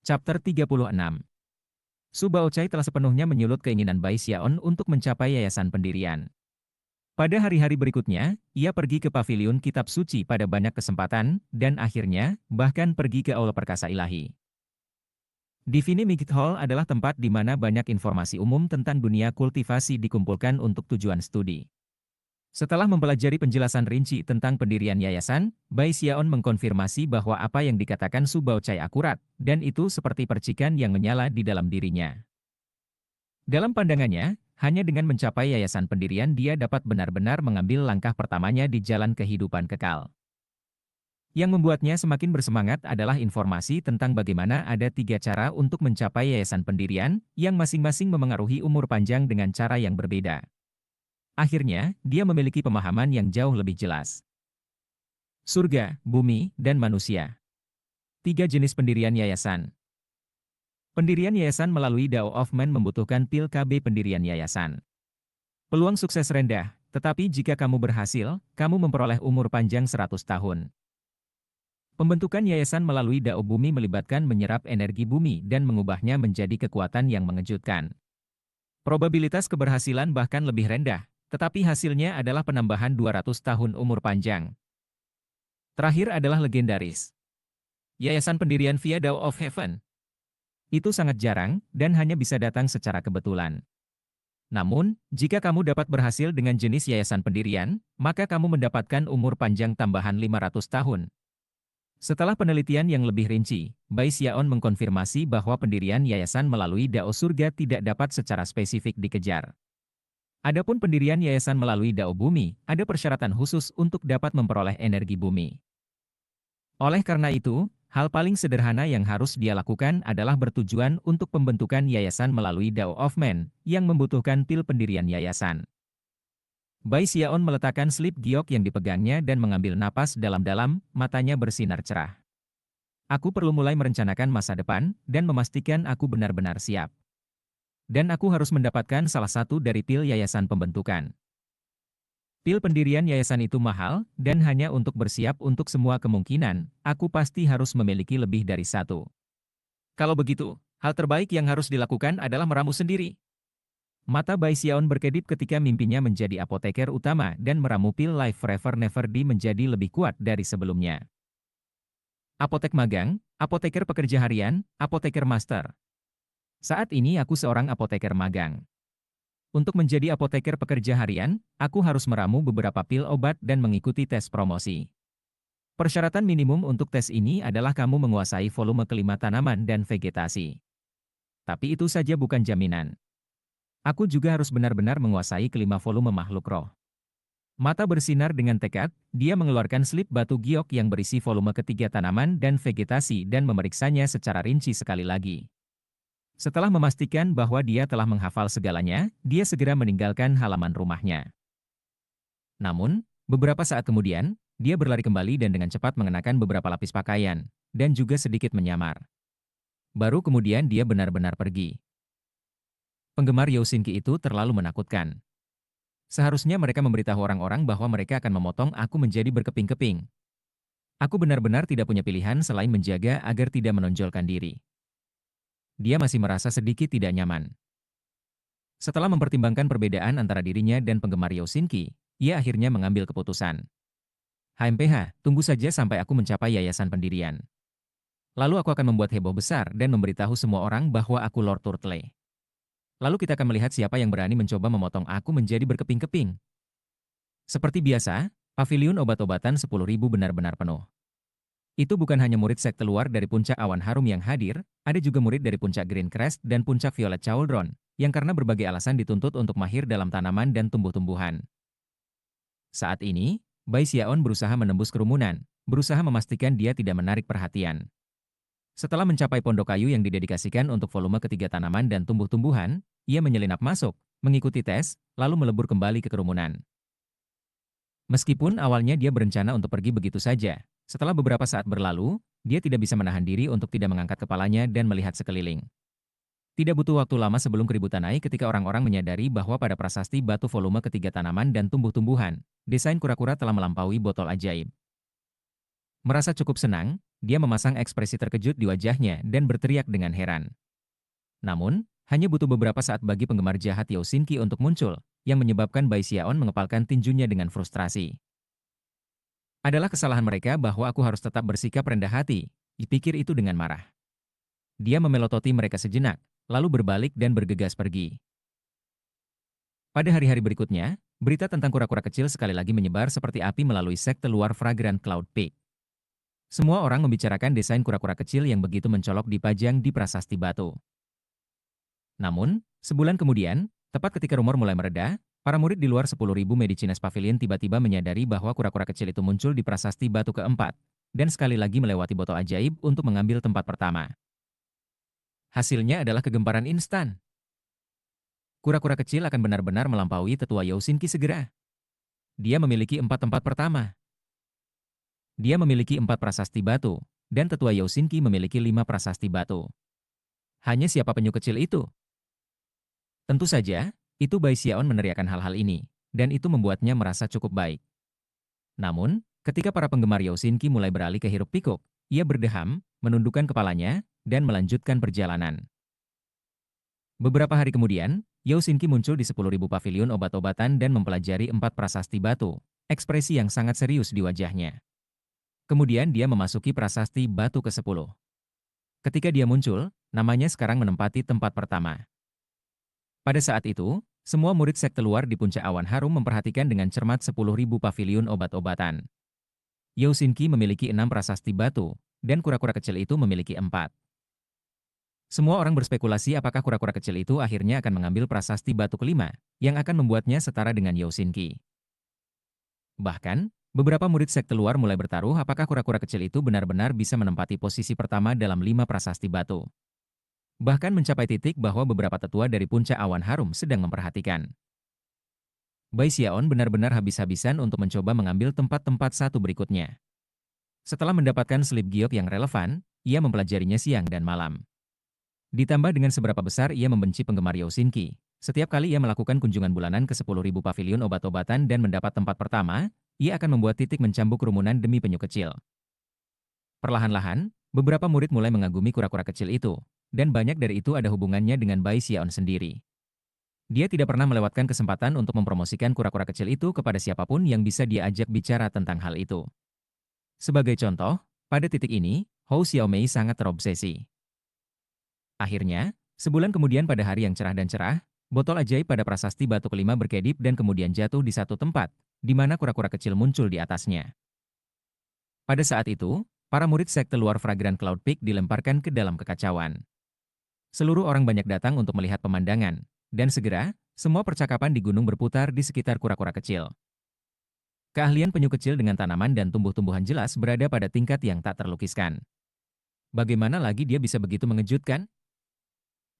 Chapter 36. Su Baochai telah sepenuhnya menyulut keinginan Bai Xiaon untuk mencapai yayasan pendirian. Pada hari-hari berikutnya, ia pergi ke paviliun kitab suci pada banyak kesempatan, dan akhirnya, bahkan pergi ke Aula Perkasa Ilahi. Divine Migit Hall adalah tempat di mana banyak informasi umum tentang dunia kultivasi dikumpulkan untuk tujuan studi. Setelah mempelajari penjelasan rinci tentang pendirian yayasan, Bai Xiaon mengkonfirmasi bahwa apa yang dikatakan Su Baochai akurat, dan itu seperti percikan yang menyala di dalam dirinya. Dalam pandangannya, hanya dengan mencapai yayasan pendirian dia dapat benar-benar mengambil langkah pertamanya di jalan kehidupan kekal. Yang membuatnya semakin bersemangat adalah informasi tentang bagaimana ada 3 cara untuk mencapai yayasan pendirian, yang masing-masing memengaruhi umur panjang dengan cara yang berbeda. Akhirnya, dia memiliki pemahaman yang jauh lebih jelas. Surga, bumi, dan manusia. 3 jenis pendirian yayasan. Pendirian yayasan melalui Dao of Man membutuhkan pil KB pendirian yayasan. Peluang sukses rendah, tetapi jika kamu berhasil, kamu memperoleh umur panjang 100 tahun. Pembentukan yayasan melalui Dao Bumi melibatkan menyerap energi bumi dan mengubahnya menjadi kekuatan yang mengejutkan. Probabilitas keberhasilan bahkan lebih rendah, tetapi hasilnya adalah penambahan 200 tahun umur panjang. Terakhir adalah legendaris. Yayasan pendirian via Dao of Heaven. Itu sangat jarang, dan hanya bisa datang secara kebetulan. Namun, jika kamu dapat berhasil dengan jenis yayasan pendirian, maka kamu mendapatkan umur panjang tambahan 500 tahun. Setelah penelitian yang lebih rinci, Bai Xiaon mengkonfirmasi bahwa pendirian yayasan melalui Dao Surga tidak dapat secara spesifik dikejar. Adapun pendirian yayasan melalui Dao Bumi, ada persyaratan khusus untuk dapat memperoleh energi bumi. Oleh karena itu, hal paling sederhana yang harus dia lakukan adalah bertujuan untuk pembentukan yayasan melalui Dao of Man, yang membutuhkan pil pendirian yayasan. Bai Xiaon meletakkan slip giok yang dipegangnya dan mengambil napas dalam-dalam, matanya bersinar cerah. Aku perlu mulai merencanakan masa depan, dan memastikan aku benar-benar siap. Dan aku harus mendapatkan salah satu dari pil yayasan pembentukan. Pil pendirian yayasan itu mahal, dan hanya untuk bersiap untuk semua kemungkinan, aku pasti harus memiliki lebih dari satu. Kalau begitu, hal terbaik yang harus dilakukan adalah meramu sendiri. Mata Bai Xiaon berkedip ketika mimpinya menjadi apoteker utama dan meramu pil Life Forever Never Die menjadi lebih kuat dari sebelumnya. Apotek magang, apoteker pekerja harian, apoteker master. Saat ini aku seorang apoteker magang. Untuk menjadi apoteker pekerja harian, aku harus meramu beberapa pil obat dan mengikuti tes promosi. Persyaratan minimum untuk tes ini adalah kamu menguasai volume kelima tanaman dan vegetasi. Tapi itu saja bukan jaminan. Aku juga harus benar-benar menguasai kelima volume makhluk roh. Mata bersinar dengan tekad, dia mengeluarkan slip batu giok yang berisi volume ketiga tanaman dan vegetasi dan memeriksanya secara rinci sekali lagi. Setelah memastikan bahwa dia telah menghafal segalanya, dia segera meninggalkan halaman rumahnya. Namun, beberapa saat kemudian, dia berlari kembali dan dengan cepat mengenakan beberapa lapis pakaian, dan juga sedikit menyamar. Baru kemudian dia benar-benar pergi. Penggemar Youshinki itu terlalu menakutkan. Seharusnya mereka memberitahu orang-orang bahwa mereka akan memotong aku menjadi berkeping-keping. Aku benar-benar tidak punya pilihan selain menjaga agar tidak menonjolkan diri. Dia masih merasa sedikit tidak nyaman. Setelah mempertimbangkan perbedaan antara dirinya dan penggemar Youshinki, ia akhirnya mengambil keputusan. HMPH, tunggu saja sampai aku mencapai yayasan pendirian. Lalu aku akan membuat heboh besar dan memberitahu semua orang bahwa aku Lord Turtle. Lalu kita akan melihat siapa yang berani mencoba memotong aku menjadi berkeping-keping. Seperti biasa, paviliun obat-obatan 10.000 benar-benar penuh. Itu bukan hanya murid sekte luar dari puncak awan harum yang hadir, ada juga murid dari puncak Green Crest dan puncak Violet Cauldron, yang karena berbagai alasan dituntut untuk mahir dalam tanaman dan tumbuh-tumbuhan. Saat ini, Bai Xiaon berusaha menembus kerumunan, berusaha memastikan dia tidak menarik perhatian. Setelah mencapai pondok kayu yang didedikasikan untuk volume ketiga tanaman dan tumbuh-tumbuhan, ia menyelinap masuk, mengikuti tes, lalu melebur kembali ke kerumunan. Meskipun awalnya dia berencana untuk pergi begitu saja, setelah beberapa saat berlalu, dia tidak bisa menahan diri untuk tidak mengangkat kepalanya dan melihat sekeliling. Tidak butuh waktu lama sebelum keributan naik ketika orang-orang menyadari bahwa pada prasasti batu volume ketiga tanaman dan tumbuh-tumbuhan, desain kura-kura telah melampaui botol ajaib. Merasa cukup senang, dia memasang ekspresi terkejut di wajahnya dan berteriak dengan heran. Namun, hanya butuh beberapa saat bagi penggemar jahat Yao Xinqi untuk muncul, yang menyebabkan Bai Xiaon mengepalkan tinjunya dengan frustrasi. Adalah kesalahan mereka bahwa aku harus tetap bersikap rendah hati, dipikir itu dengan marah. Dia memelototi mereka sejenak, lalu berbalik dan bergegas pergi. Pada hari-hari berikutnya, berita tentang kura-kura kecil sekali lagi menyebar seperti api melalui sekte luar Fragrant Cloud Peak. Semua orang membicarakan desain kura-kura kecil yang begitu mencolok dipajang di prasasti batu. Namun, sebulan kemudian, tepat ketika rumor mulai mereda, para murid di luar 10.000 Medicines Pavilion tiba-tiba menyadari bahwa kura-kura kecil itu muncul di prasasti batu keempat, dan sekali lagi melewati botol ajaib untuk mengambil tempat pertama. Hasilnya adalah kegemparan instan. Kura-kura kecil akan benar-benar melampaui tetua Yao Xinqi segera. Dia memiliki 4 tempat pertama. Dia memiliki 4 prasasti batu, dan tetua Yao Xinqi memiliki 5 prasasti batu. Hanya siapa penyu kecil itu? Tentu saja, itu Bai Xiaon meneriakan hal-hal ini, dan itu membuatnya merasa cukup baik. Namun, ketika para penggemar Yao Xinqi mulai beralih ke hiruk pikuk, ia berdeham, menundukkan kepalanya, dan melanjutkan perjalanan. Beberapa hari kemudian, Yao Xinqi muncul di 10.000 pavilion obat-obatan dan mempelajari 4 prasasti batu, ekspresi yang sangat serius di wajahnya. Kemudian dia memasuki prasasti batu ke-10. Ketika dia muncul, namanya sekarang menempati tempat pertama. Pada saat itu, semua murid sekte luar di puncak awan harum memperhatikan dengan cermat 10.000 pavilion obat-obatan. Yao Xinqi memiliki 6 prasasti batu, dan kura-kura kecil itu memiliki 4. Semua orang berspekulasi apakah kura-kura kecil itu akhirnya akan mengambil prasasti batu kelima, yang akan membuatnya setara dengan Yao Xinqi. Bahkan, beberapa murid sekte luar mulai bertaruh apakah kura-kura kecil itu benar-benar bisa menempati posisi pertama dalam 5 prasasti batu. Bahkan mencapai titik bahwa beberapa tetua dari puncak awan harum sedang memperhatikan. Bai Xiaon benar-benar habis-habisan untuk mencoba mengambil tempat-tempat satu berikutnya. Setelah mendapatkan selip giok yang relevan, ia mempelajarinya siang dan malam. Ditambah dengan seberapa besar ia membenci penggemar Yao Xinqi, setiap kali ia melakukan kunjungan bulanan ke 10.000 pavilion obat-obatan dan mendapat tempat pertama, ia akan membuat titik mencambuk kerumunan demi penyu kecil. Perlahan-lahan, beberapa murid mulai mengagumi kura-kura kecil itu, dan banyak dari itu ada hubungannya dengan Bai Xiaon sendiri. Dia tidak pernah melewatkan kesempatan untuk mempromosikan kura-kura kecil itu kepada siapapun yang bisa dia ajak bicara tentang hal itu. Sebagai contoh, pada titik ini, Hou Xiaomei sangat terobsesi. Akhirnya, sebulan kemudian pada hari yang cerah dan cerah, botol ajaib pada prasasti batu kelima berkedip dan kemudian jatuh di satu tempat, di mana kura-kura kecil muncul di atasnya. Pada saat itu, para murid sekte luar Fragrant Cloud Peak dilemparkan ke dalam kekacauan. Seluruh orang banyak datang untuk melihat pemandangan, dan segera, semua percakapan di gunung berputar di sekitar kura-kura kecil. Keahlian penyu kecil dengan tanaman dan tumbuh-tumbuhan jelas berada pada tingkat yang tak terlukiskan. Bagaimana lagi dia bisa begitu mengejutkan?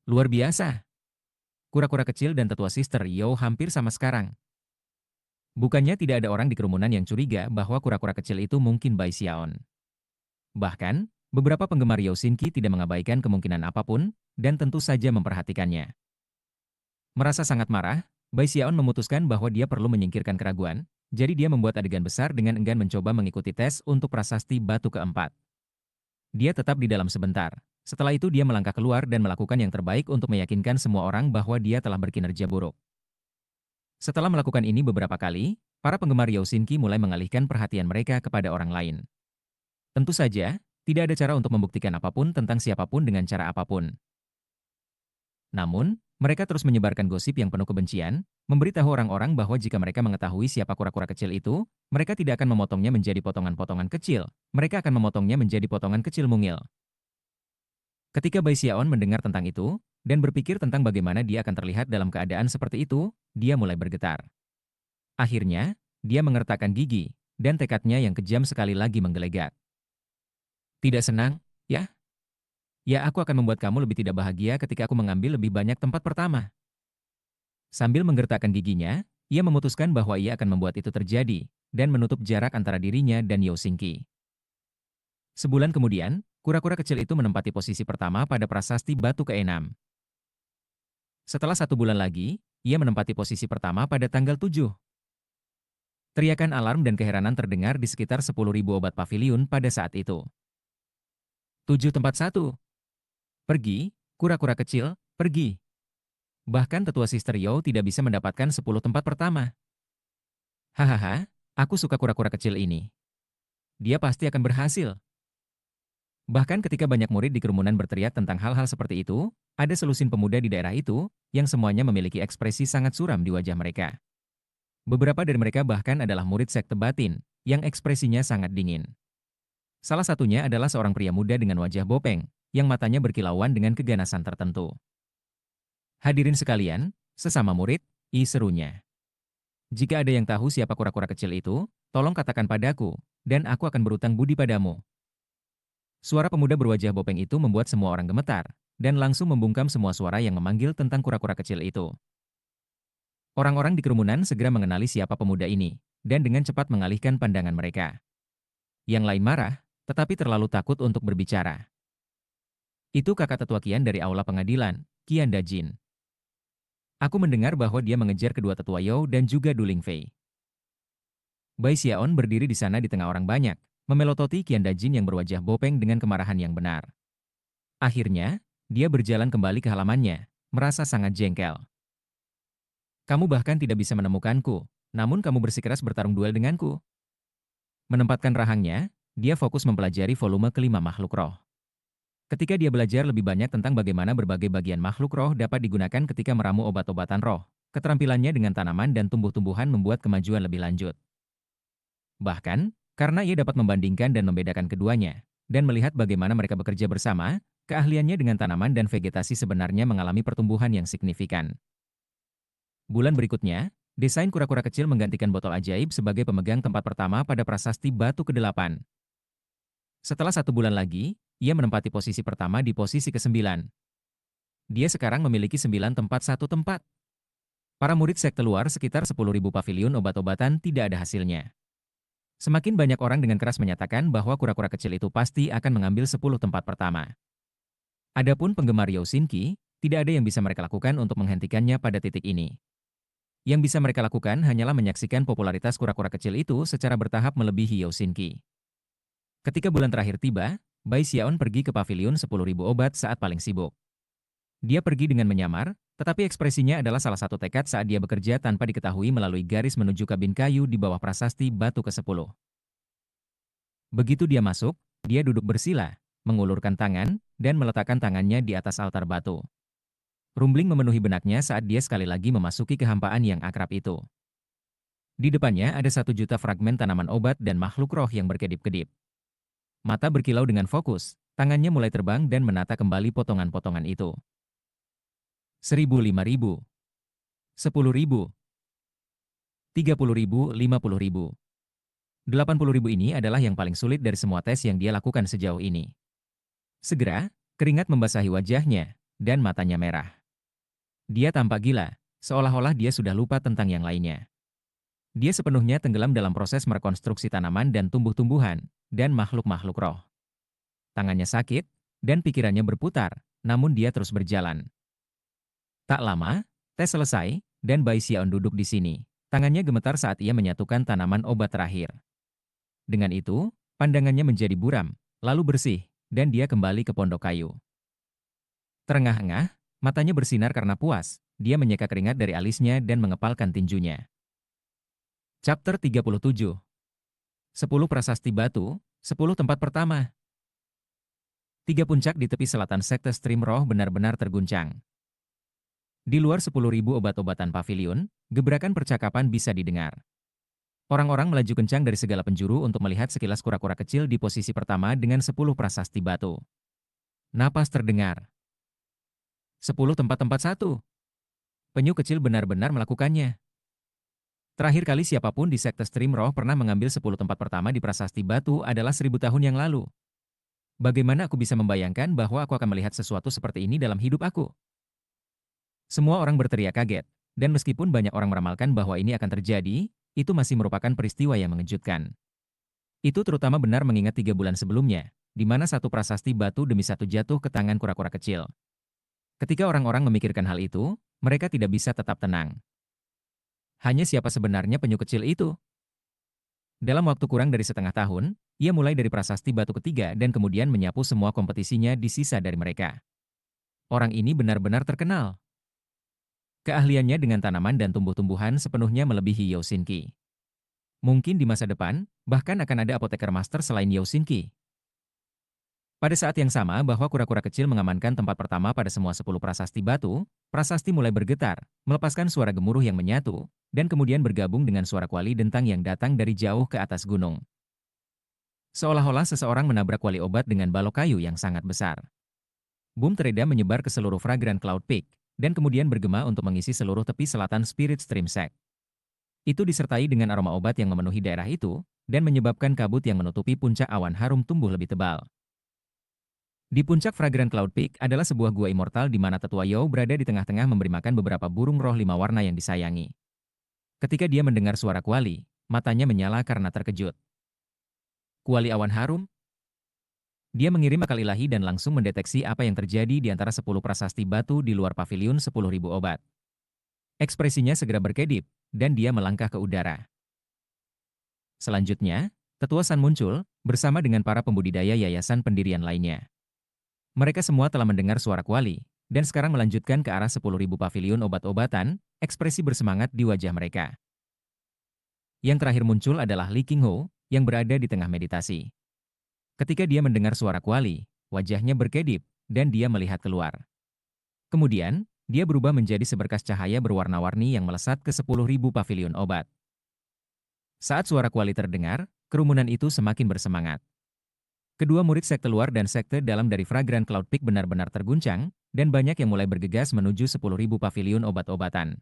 Luar biasa! Kura-kura kecil dan tetua Sister Yao hampir sama sekarang. Bukannya tidak ada orang di kerumunan yang curiga bahwa kura-kura kecil itu mungkin Bai Xiaon. Bahkan, beberapa penggemar Yao Xinqi tidak mengabaikan kemungkinan apapun, dan tentu saja memperhatikannya. Merasa sangat marah, Bai Xiaon memutuskan bahwa dia perlu menyingkirkan keraguan, jadi dia membuat adegan besar dengan enggan mencoba mengikuti tes untuk prasasti batu keempat. Dia tetap di dalam sebentar. Setelah itu dia melangkah keluar dan melakukan yang terbaik untuk meyakinkan semua orang bahwa dia telah berkinerja buruk. Setelah melakukan ini beberapa kali, para penggemar Yao Xinqi mulai mengalihkan perhatian mereka kepada orang lain. Tentu saja, tidak ada cara untuk membuktikan apapun tentang siapapun dengan cara apapun. Namun, mereka terus menyebarkan gosip yang penuh kebencian, memberitahu orang-orang bahwa jika mereka mengetahui siapa kura-kura kecil itu, mereka tidak akan memotongnya menjadi potongan-potongan kecil, mereka akan memotongnya menjadi potongan kecil mungil. Ketika Bai Xiaon mendengar tentang itu, dan berpikir tentang bagaimana dia akan terlihat dalam keadaan seperti itu, dia mulai bergetar. Akhirnya, dia mengertakkan gigi, dan tekadnya yang kejam sekali lagi menggelegar. Tidak senang, ya? Ya, aku akan membuat kamu lebih tidak bahagia ketika aku mengambil lebih banyak tempat pertama. Sambil menggertakkan giginya, ia memutuskan bahwa ia akan membuat itu terjadi, dan menutup jarak antara dirinya dan Yao Xinqi. Sebulan kemudian, kura-kura kecil itu menempati posisi pertama pada prasasti batu ke-6. Setelah 1 bulan lagi, ia menempati posisi pertama pada tanggal 7. Teriakan alarm dan keheranan terdengar di sekitar 10.000 obat paviliun pada saat itu. 7 tempat 1. Pergi, kura-kura kecil, pergi. Bahkan tetua Sister Yo tidak bisa mendapatkan 10 tempat pertama. Hahaha, aku suka kura-kura kecil ini. Dia pasti akan berhasil. Bahkan ketika banyak murid di kerumunan berteriak tentang hal-hal seperti itu, ada selusin pemuda di daerah itu, yang semuanya memiliki ekspresi sangat suram di wajah mereka. Beberapa dari mereka bahkan adalah murid sekte batin, yang ekspresinya sangat dingin. Salah satunya adalah seorang pria muda dengan wajah bopeng, yang matanya berkilauan dengan keganasan tertentu. Hadirin sekalian, sesama murid, serunya. Jika ada yang tahu siapa kura-kura kecil itu, tolong katakan padaku, dan aku akan berutang budi padamu. Suara pemuda berwajah bopeng itu membuat semua orang gemetar, dan langsung membungkam semua suara yang memanggil tentang kura-kura kecil itu. Orang-orang di kerumunan segera mengenali siapa pemuda ini, dan dengan cepat mengalihkan pandangan mereka. Yang lain marah, tetapi terlalu takut untuk berbicara. Itu kakak tetua Qian dari aula pengadilan, Qian Dajin. Aku mendengar bahwa dia mengejar kedua tetua Yao dan juga Du Lingfei. Bai Xiaon berdiri di sana di tengah orang banyak, memelototi Qian Dajin yang berwajah bopeng dengan kemarahan yang benar. Akhirnya, dia berjalan kembali ke halamannya, merasa sangat jengkel. Kamu bahkan tidak bisa menemukanku, namun kamu bersikeras bertarung duel denganku. Menempatkan rahangnya, dia fokus mempelajari volume kelima makhluk roh. Ketika dia belajar lebih banyak tentang bagaimana berbagai bagian makhluk roh dapat digunakan ketika meramu obat-obatan roh, keterampilannya dengan tanaman dan tumbuh-tumbuhan membuat kemajuan lebih lanjut. Bahkan, karena ia dapat membandingkan dan membedakan keduanya, dan melihat bagaimana mereka bekerja bersama, keahliannya dengan tanaman dan vegetasi sebenarnya mengalami pertumbuhan yang signifikan. Bulan berikutnya, desain kura-kura kecil menggantikan botol ajaib sebagai pemegang tempat pertama pada prasasti batu ke-8. Setelah 1 bulan lagi, ia menempati posisi pertama di posisi ke-9. Dia sekarang memiliki 9 tempat 1 tempat. Para murid sekte luar sekitar 10.000 paviliun obat-obatan tidak ada hasilnya. Semakin banyak orang dengan keras menyatakan bahwa kura-kura kecil itu pasti akan mengambil 10 tempat pertama. Adapun penggemar Yao Xinqi, tidak ada yang bisa mereka lakukan untuk menghentikannya pada titik ini. Yang bisa mereka lakukan hanyalah menyaksikan popularitas kura-kura kecil itu secara bertahap melebihi Yao Xinqi. Ketika bulan terakhir tiba, Bai Xiaon pergi ke paviliun 10.000 obat saat paling sibuk. Dia pergi dengan menyamar, tetapi ekspresinya adalah salah satu tekad saat dia bekerja tanpa diketahui melalui garis menuju kabin kayu di bawah prasasti batu ke-10. Begitu dia masuk, dia duduk bersila, mengulurkan tangan, dan meletakkan tangannya di atas altar batu. Rumbling memenuhi benaknya saat dia sekali lagi memasuki kehampaan yang akrab itu. Di depannya ada 1 juta fragmen tanaman obat dan makhluk roh yang berkedip-kedip. Mata berkilau dengan fokus, tangannya mulai terbang dan menata kembali potongan-potongan itu. 1.000, 5.000, 10.000, 30.000, 50.000. 80.000 ini adalah yang paling sulit dari semua tes yang dia lakukan sejauh ini. Segera, keringat membasahi wajahnya, dan matanya merah. Dia tampak gila, seolah-olah dia sudah lupa tentang yang lainnya. Dia sepenuhnya tenggelam dalam proses merekonstruksi tanaman dan tumbuh-tumbuhan, dan makhluk-makhluk roh. Tangannya sakit, dan pikirannya berputar, namun dia terus berjalan. Tak lama, tes selesai, dan Bai Xiaon duduk di sini. Tangannya gemetar saat ia menyatukan tanaman obat terakhir. Dengan itu, pandangannya menjadi buram, lalu bersih, dan dia kembali ke pondok kayu. Terengah-engah, matanya bersinar karena puas, dia menyeka keringat dari alisnya dan mengepalkan tinjunya. Chapter 37. 10 prasasti batu, 10 tempat pertama. 3 puncak di tepi selatan sekte Stream Roh benar-benar terguncang. Di luar 10.000 obat-obatan paviliun, gebrakan percakapan bisa didengar. Orang-orang melaju kencang dari segala penjuru untuk melihat sekilas kura-kura kecil di posisi pertama dengan 10 prasasti batu. Napas terdengar. 10 tempat 1. Penyu kecil benar-benar melakukannya. Terakhir kali siapapun di sekte Stream Roh pernah mengambil 10 tempat pertama di prasasti batu adalah 1.000 tahun yang lalu. Bagaimana aku bisa membayangkan bahwa aku akan melihat sesuatu seperti ini dalam hidup aku? Semua orang berteriak kaget, dan meskipun banyak orang meramalkan bahwa ini akan terjadi, itu masih merupakan peristiwa yang mengejutkan. Itu terutama benar mengingat 3 bulan sebelumnya, di mana satu prasasti batu demi satu jatuh ke tangan kura-kura kecil. Ketika orang-orang memikirkan hal itu, mereka tidak bisa tetap tenang. Hanya siapa sebenarnya penyu kecil itu? Dalam waktu kurang dari setengah tahun, ia mulai dari prasasti batu ketiga dan kemudian menyapu semua kompetisinya di sisa dari mereka. Orang ini benar-benar terkenal. Keahliannya dengan tanaman dan tumbuh-tumbuhan sepenuhnya melebihi Yao Xinqi. Mungkin di masa depan, bahkan akan ada apoteker master selain Yao Xinqi. Pada saat yang sama bahwa kura-kura kecil mengamankan tempat pertama pada semua 10 prasasti batu, prasasti mulai bergetar, melepaskan suara gemuruh yang menyatu, dan kemudian bergabung dengan suara kuali dentang yang datang dari jauh ke atas gunung. Seolah-olah seseorang menabrak kuali obat dengan balok kayu yang sangat besar. Boom tereda menyebar ke seluruh Fragrant Cloud Peak, dan kemudian bergema untuk mengisi seluruh tepi selatan Spirit Stream Sect. Itu disertai dengan aroma obat yang memenuhi daerah itu, dan menyebabkan kabut yang menutupi puncak awan harum tumbuh lebih tebal. Di puncak Fragrant Cloud Peak adalah sebuah gua immortal di mana tetua Yao berada di tengah-tengah memberi makan beberapa burung roh 5 warna yang disayangi. Ketika dia mendengar suara kuali, matanya menyala karena terkejut. Kuali awan harum? Dia mengirim akal ilahi dan langsung mendeteksi apa yang terjadi di antara 10 prasasti batu di luar paviliun 10.000 obat. Ekspresinya segera berkedip, dan dia melangkah ke udara. Selanjutnya, Tetua San muncul, bersama dengan para pembudidaya yayasan pendirian lainnya. Mereka semua telah mendengar suara kuali, dan sekarang melanjutkan ke arah 10.000 paviliun obat-obatan, ekspresi bersemangat di wajah mereka. Yang terakhir muncul adalah Li Qinghu, yang berada di tengah meditasi. Ketika dia mendengar suara kuali, wajahnya berkedip, dan dia melihat keluar. Kemudian, dia berubah menjadi seberkas cahaya berwarna-warni yang melesat ke 10.000 paviliun obat. Saat suara kuali terdengar, kerumunan itu semakin bersemangat. Kedua murid sekte luar dan sekte dalam dari Fragrant Cloud Peak benar-benar terguncang, dan banyak yang mulai bergegas menuju 10.000 paviliun obat-obatan.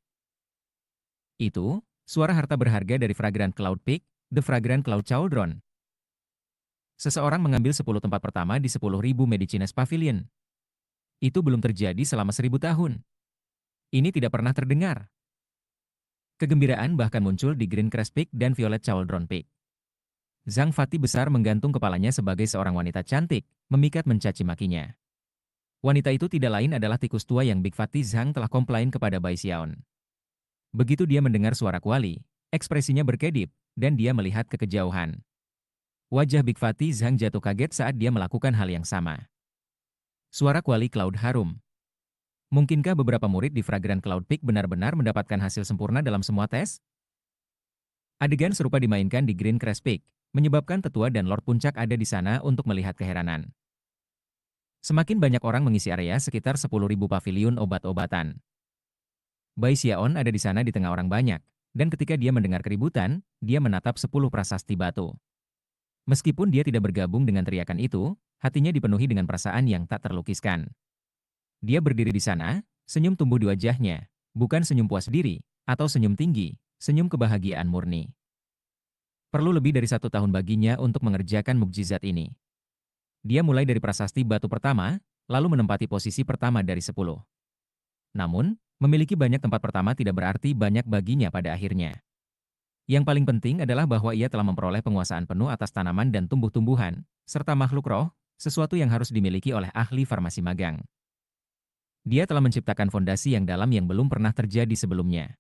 Itu, suara harta berharga dari Fragrant Cloud Peak, The Fragrant Cloud Cauldron. Seseorang mengambil 10 tempat pertama di 10.000 Medicines Pavilion. Itu belum terjadi selama 1.000 tahun. Ini tidak pernah terdengar. Kegembiraan bahkan muncul di Green Crest Peak dan Violet Cauldron Peak. Zhang Fati besar menggantung kepalanya sebagai seorang wanita cantik, memikat mencaci makinya. Wanita itu tidak lain adalah tikus tua yang Big Fati Zhang telah komplain kepada Bai Xiaon. Begitu dia mendengar suara kuali, ekspresinya berkedip, dan dia melihat ke kejauhan. Wajah Big Fati Zhang jatuh kaget saat dia melakukan hal yang sama. Suara kuali Cloud harum. Mungkinkah beberapa murid di Fragrant Cloud Peak benar-benar mendapatkan hasil sempurna dalam semua tes? Adegan serupa dimainkan di Green Crest Peak, menyebabkan tetua dan Lord Puncak ada di sana untuk melihat keheranan. Semakin banyak orang mengisi area sekitar 10.000 paviliun obat-obatan. Bai Xiaon ada di sana di tengah orang banyak, dan ketika dia mendengar keributan, dia menatap 10 prasasti batu. Meskipun dia tidak bergabung dengan teriakan itu, hatinya dipenuhi dengan perasaan yang tak terlukiskan. Dia berdiri di sana, senyum tumbuh di wajahnya, bukan senyum puas diri, atau senyum tinggi, senyum kebahagiaan murni. Perlu lebih dari 1 tahun baginya untuk mengerjakan mukjizat ini. Dia mulai dari prasasti batu pertama, lalu menempati posisi pertama dari 10. Namun, memiliki banyak tempat pertama tidak berarti banyak baginya pada akhirnya. Yang paling penting adalah bahwa ia telah memperoleh penguasaan penuh atas tanaman dan tumbuh-tumbuhan, serta makhluk roh, sesuatu yang harus dimiliki oleh ahli farmasi magang. Dia telah menciptakan fondasi yang dalam yang belum pernah terjadi sebelumnya.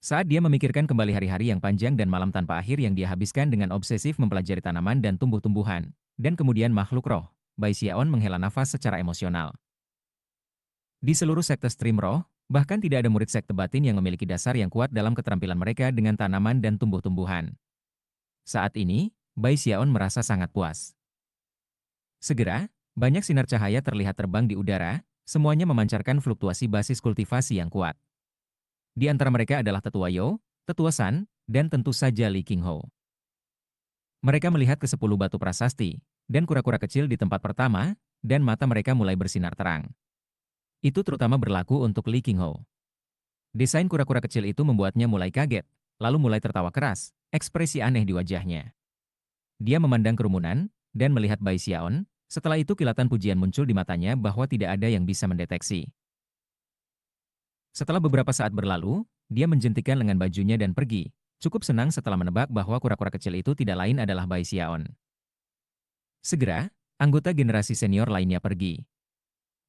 Saat dia memikirkan kembali hari-hari yang panjang dan malam tanpa akhir yang dia habiskan dengan obsesif mempelajari tanaman dan tumbuh-tumbuhan, dan kemudian makhluk roh, Bai Xiaon menghela nafas secara emosional. Di seluruh sekte stream roh, bahkan tidak ada murid sekte batin yang memiliki dasar yang kuat dalam keterampilan mereka dengan tanaman dan tumbuh-tumbuhan. Saat ini, Bai Xiaon merasa sangat puas. Segera, banyak sinar cahaya terlihat terbang di udara, semuanya memancarkan fluktuasi basis kultivasi yang kuat. Di antara mereka adalah Tetua Yao, Tetua San, dan tentu saja Li Qinghu. Mereka melihat ke 10 batu prasasti, dan kura-kura kecil di tempat pertama, dan mata mereka mulai bersinar terang. Itu terutama berlaku untuk Li Qinghu. Desain kura-kura kecil itu membuatnya mulai kaget, lalu mulai tertawa keras, ekspresi aneh di wajahnya. Dia memandang kerumunan, dan melihat Bai Xiaon, setelah itu kilatan pujian muncul di matanya bahwa tidak ada yang bisa mendeteksi. Setelah beberapa saat berlalu, dia menjentikan lengan bajunya dan pergi, cukup senang setelah menebak bahwa kura-kura kecil itu tidak lain adalah Bai Xiaon. Segera, anggota generasi senior lainnya pergi.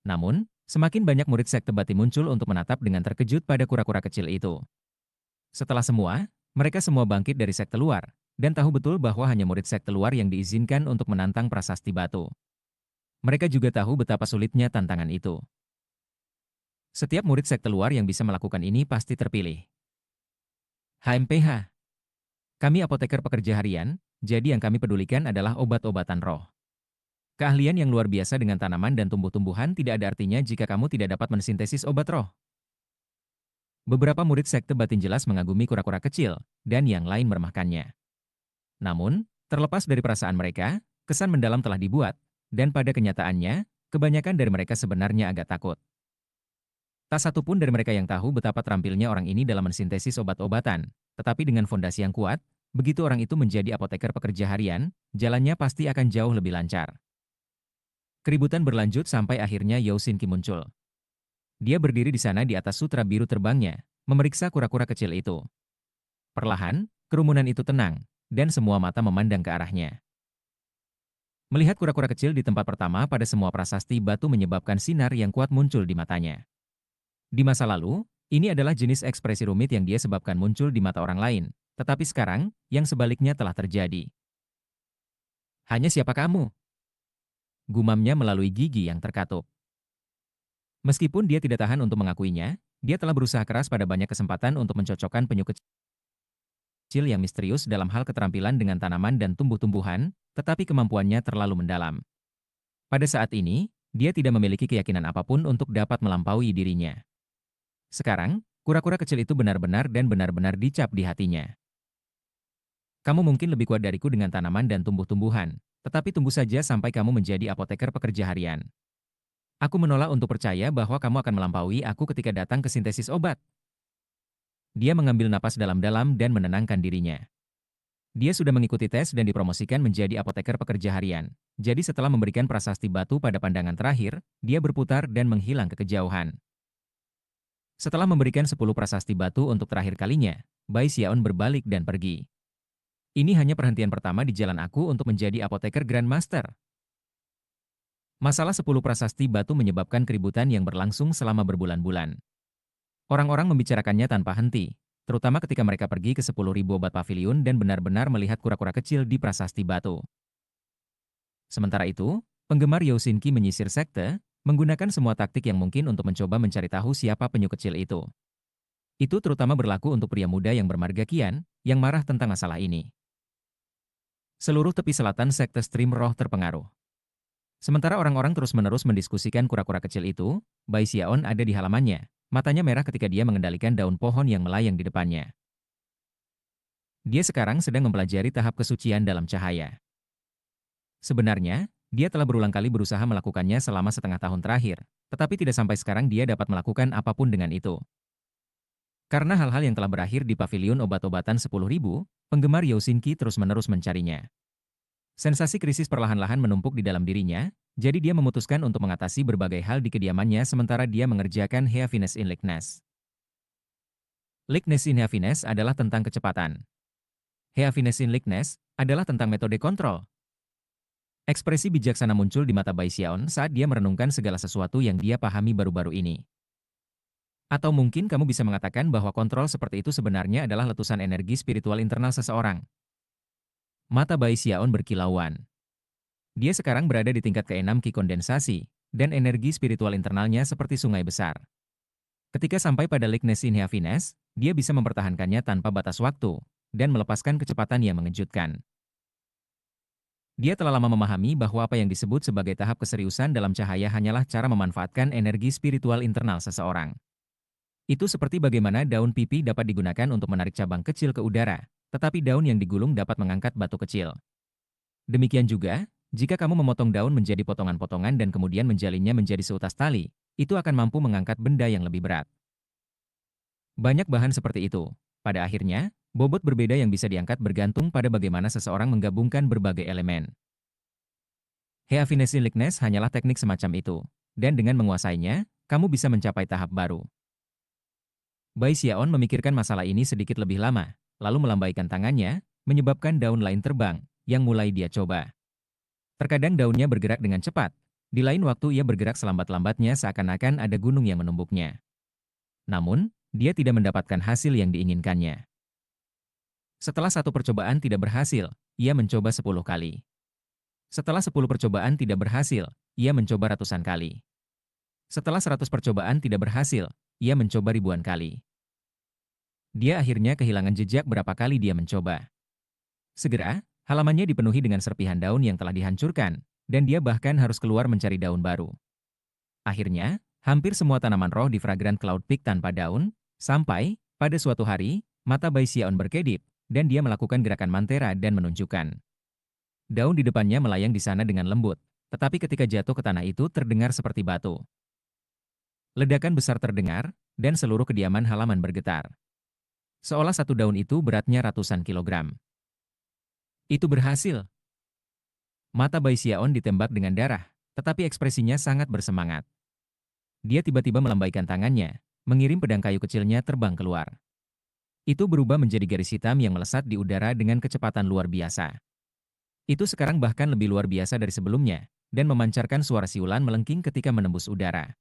Namun, semakin banyak murid sekte batin muncul untuk menatap dengan terkejut pada kura-kura kecil itu. Setelah semua, mereka semua bangkit dari sekte luar, dan tahu betul bahwa hanya murid sekte luar yang diizinkan untuk menantang prasasti batu. Mereka juga tahu betapa sulitnya tantangan itu. Setiap murid sekte luar yang bisa melakukan ini pasti terpilih. HMPH. Kami apoteker pekerja harian, jadi yang kami pedulikan adalah obat-obatan roh. Keahlian yang luar biasa dengan tanaman dan tumbuh-tumbuhan tidak ada artinya jika kamu tidak dapat mensintesis obat roh. Beberapa murid sekte batin jelas mengagumi kura-kura kecil, dan yang lain meremehkannya. Namun, terlepas dari perasaan mereka, kesan mendalam telah dibuat, dan pada kenyataannya, kebanyakan dari mereka sebenarnya agak takut. Tak satu pun dari mereka yang tahu betapa terampilnya orang ini dalam mensintesis obat-obatan, tetapi dengan fondasi yang kuat, begitu orang itu menjadi apoteker pekerja harian, jalannya pasti akan jauh lebih lancar. Keributan berlanjut sampai akhirnya Yao Xinqi muncul. Dia berdiri di sana di atas sutra biru terbangnya, memeriksa kura-kura kecil itu. Perlahan, kerumunan itu tenang, dan semua mata memandang ke arahnya. Melihat kura-kura kecil di tempat pertama pada semua prasasti batu menyebabkan sinar yang kuat muncul di matanya. Di masa lalu, ini adalah jenis ekspresi rumit yang dia sebabkan muncul di mata orang lain, tetapi sekarang, yang sebaliknya telah terjadi. Hanya siapa kamu? Gumamnya melalui gigi yang terkatup. Meskipun dia tidak tahan untuk mengakuinya, dia telah berusaha keras pada banyak kesempatan untuk mencocokkan penyu kecil yang misterius dalam hal keterampilan dengan tanaman dan tumbuh-tumbuhan, tetapi kemampuannya terlalu mendalam. Pada saat ini, dia tidak memiliki keyakinan apapun untuk dapat melampaui dirinya. Sekarang, kura-kura kecil itu benar-benar dan benar-benar dicap di hatinya. Kamu mungkin lebih kuat dariku dengan tanaman dan tumbuh-tumbuhan, tetapi tunggu saja sampai kamu menjadi apoteker pekerja harian. Aku menolak untuk percaya bahwa kamu akan melampaui aku ketika datang ke sintesis obat. Dia mengambil napas dalam-dalam dan menenangkan dirinya. Dia sudah mengikuti tes dan dipromosikan menjadi apoteker pekerja harian. Jadi setelah memberikan prasasti batu pada pandangan terakhir, dia berputar dan menghilang ke kejauhan. Setelah memberikan 10 prasasti batu untuk terakhir kalinya, Bai Xiaon berbalik dan pergi. Ini hanya perhentian pertama di jalan aku untuk menjadi apoteker Grandmaster. Masalah 10 prasasti batu menyebabkan keributan yang berlangsung selama berbulan-bulan. Orang-orang membicarakannya tanpa henti, terutama ketika mereka pergi ke 10.000 obat pavilion dan benar-benar melihat kura-kura kecil di prasasti batu. Sementara itu, penggemar Yao Xinqi menyisir sekte, menggunakan semua taktik yang mungkin untuk mencoba mencari tahu siapa penyu kecil itu. Itu terutama berlaku untuk pria muda yang bermarga Qian, yang marah tentang masalah ini. Seluruh tepi selatan sekte Stream Roh terpengaruh. Sementara orang-orang terus-menerus mendiskusikan kura-kura kecil itu, Bai Xiaon ada di halamannya, matanya merah ketika dia mengendalikan daun pohon yang melayang di depannya. Dia sekarang sedang mempelajari tahap kesucian dalam cahaya. Sebenarnya, dia telah berulang kali berusaha melakukannya selama setengah tahun terakhir, tetapi tidak sampai sekarang dia dapat melakukan apapun dengan itu. Karena hal-hal yang telah berakhir di pavilion obat-obatan 10.000, penggemar Yao Xinqi terus-menerus mencarinya. Sensasi krisis perlahan-lahan menumpuk di dalam dirinya, jadi dia memutuskan untuk mengatasi berbagai hal di kediamannya sementara dia mengerjakan Happiness in Likeness. Likeness in Happiness adalah tentang kecepatan. Happiness in Likeness adalah tentang metode kontrol. Ekspresi bijaksana muncul di mata Bai Xiaon saat dia merenungkan segala sesuatu yang dia pahami baru-baru ini. Atau mungkin kamu bisa mengatakan bahwa kontrol seperti itu sebenarnya adalah letusan energi spiritual internal seseorang. Mata Bai Xiaon berkilauan. Dia sekarang berada di tingkat ke-6 Qi kondensasi, dan energi spiritual internalnya seperti sungai besar. Ketika sampai pada Likeness in Happiness, dia bisa mempertahankannya tanpa batas waktu, dan melepaskan kecepatan yang mengejutkan. Dia telah lama memahami bahwa apa yang disebut sebagai tahap keseriusan dalam cahaya hanyalah cara memanfaatkan energi spiritual internal seseorang. Itu seperti bagaimana daun pipi dapat digunakan untuk menarik cabang kecil ke udara, tetapi daun yang digulung dapat mengangkat batu kecil. Demikian juga, jika kamu memotong daun menjadi potongan-potongan dan kemudian menjalinnya menjadi seutas tali, itu akan mampu mengangkat benda yang lebih berat. Banyak bahan seperti itu. Pada akhirnya, bobot berbeda yang bisa diangkat bergantung pada bagaimana seseorang menggabungkan berbagai elemen. Happiness in Likeness hanyalah teknik semacam itu, dan dengan menguasainya, kamu bisa mencapai tahap baru. Bai Xiaon memikirkan masalah ini sedikit lebih lama, lalu melambaikan tangannya, menyebabkan daun lain terbang, yang mulai dia coba. Terkadang daunnya bergerak dengan cepat, di lain waktu ia bergerak selambat-lambatnya seakan-akan ada gunung yang menumbuknya. Namun, dia tidak mendapatkan hasil yang diinginkannya. Setelah satu percobaan tidak berhasil, ia mencoba 10 kali. Setelah 10 percobaan tidak berhasil, ia mencoba ratusan kali. Setelah 100 percobaan tidak berhasil, ia mencoba ribuan kali. Dia akhirnya kehilangan jejak berapa kali dia mencoba. Segera, halamannya dipenuhi dengan serpihan daun yang telah dihancurkan, dan dia bahkan harus keluar mencari daun baru. Akhirnya, hampir semua tanaman roh di Fragrant Cloud Peak tanpa daun, sampai, pada suatu hari, mata Bai Xiaon berkedip, dan dia melakukan gerakan mantera dan menunjukkan. Daun di depannya melayang di sana dengan lembut, tetapi ketika jatuh ke tanah itu terdengar seperti batu. Ledakan besar terdengar, dan seluruh kediaman halaman bergetar. Seolah satu daun itu beratnya ratusan kilogram. Itu berhasil. Mata Bai Xiaon ditembak dengan darah, tetapi ekspresinya sangat bersemangat. Dia tiba-tiba melambaikan tangannya, mengirim pedang kayu kecilnya terbang keluar. Itu berubah menjadi garis hitam yang melesat di udara dengan kecepatan luar biasa. Itu sekarang bahkan lebih luar biasa dari sebelumnya, dan memancarkan suara siulan melengking ketika menembus udara.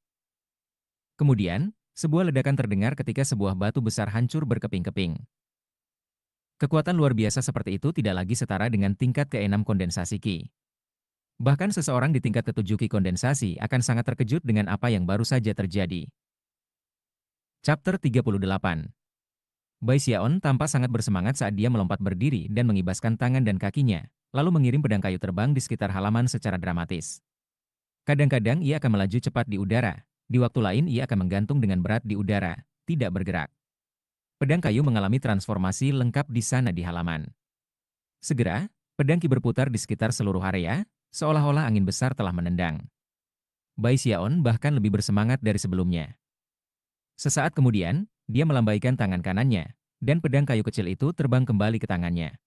Kemudian, sebuah ledakan terdengar ketika sebuah batu besar hancur berkeping-keping. Kekuatan luar biasa seperti itu tidak lagi setara dengan tingkat ke-6 kondensasi Qi. Bahkan seseorang di tingkat ke-7 Qi kondensasi akan sangat terkejut dengan apa yang baru saja terjadi. Chapter 38. Bai Xiaon tampak sangat bersemangat saat dia melompat berdiri dan mengibaskan tangan dan kakinya, lalu mengirim pedang kayu terbang di sekitar halaman secara dramatis. Kadang-kadang ia akan melaju cepat di udara, di waktu lain ia akan menggantung dengan berat di udara, tidak bergerak. Pedang kayu mengalami transformasi lengkap di sana di halaman. Segera, pedang Qi berputar di sekitar seluruh area, seolah-olah angin besar telah menendang. Bai Xiaon bahkan lebih bersemangat dari sebelumnya. Sesaat kemudian, dia melambaikan tangan kanannya, dan pedang kayu kecil itu terbang kembali ke tangannya.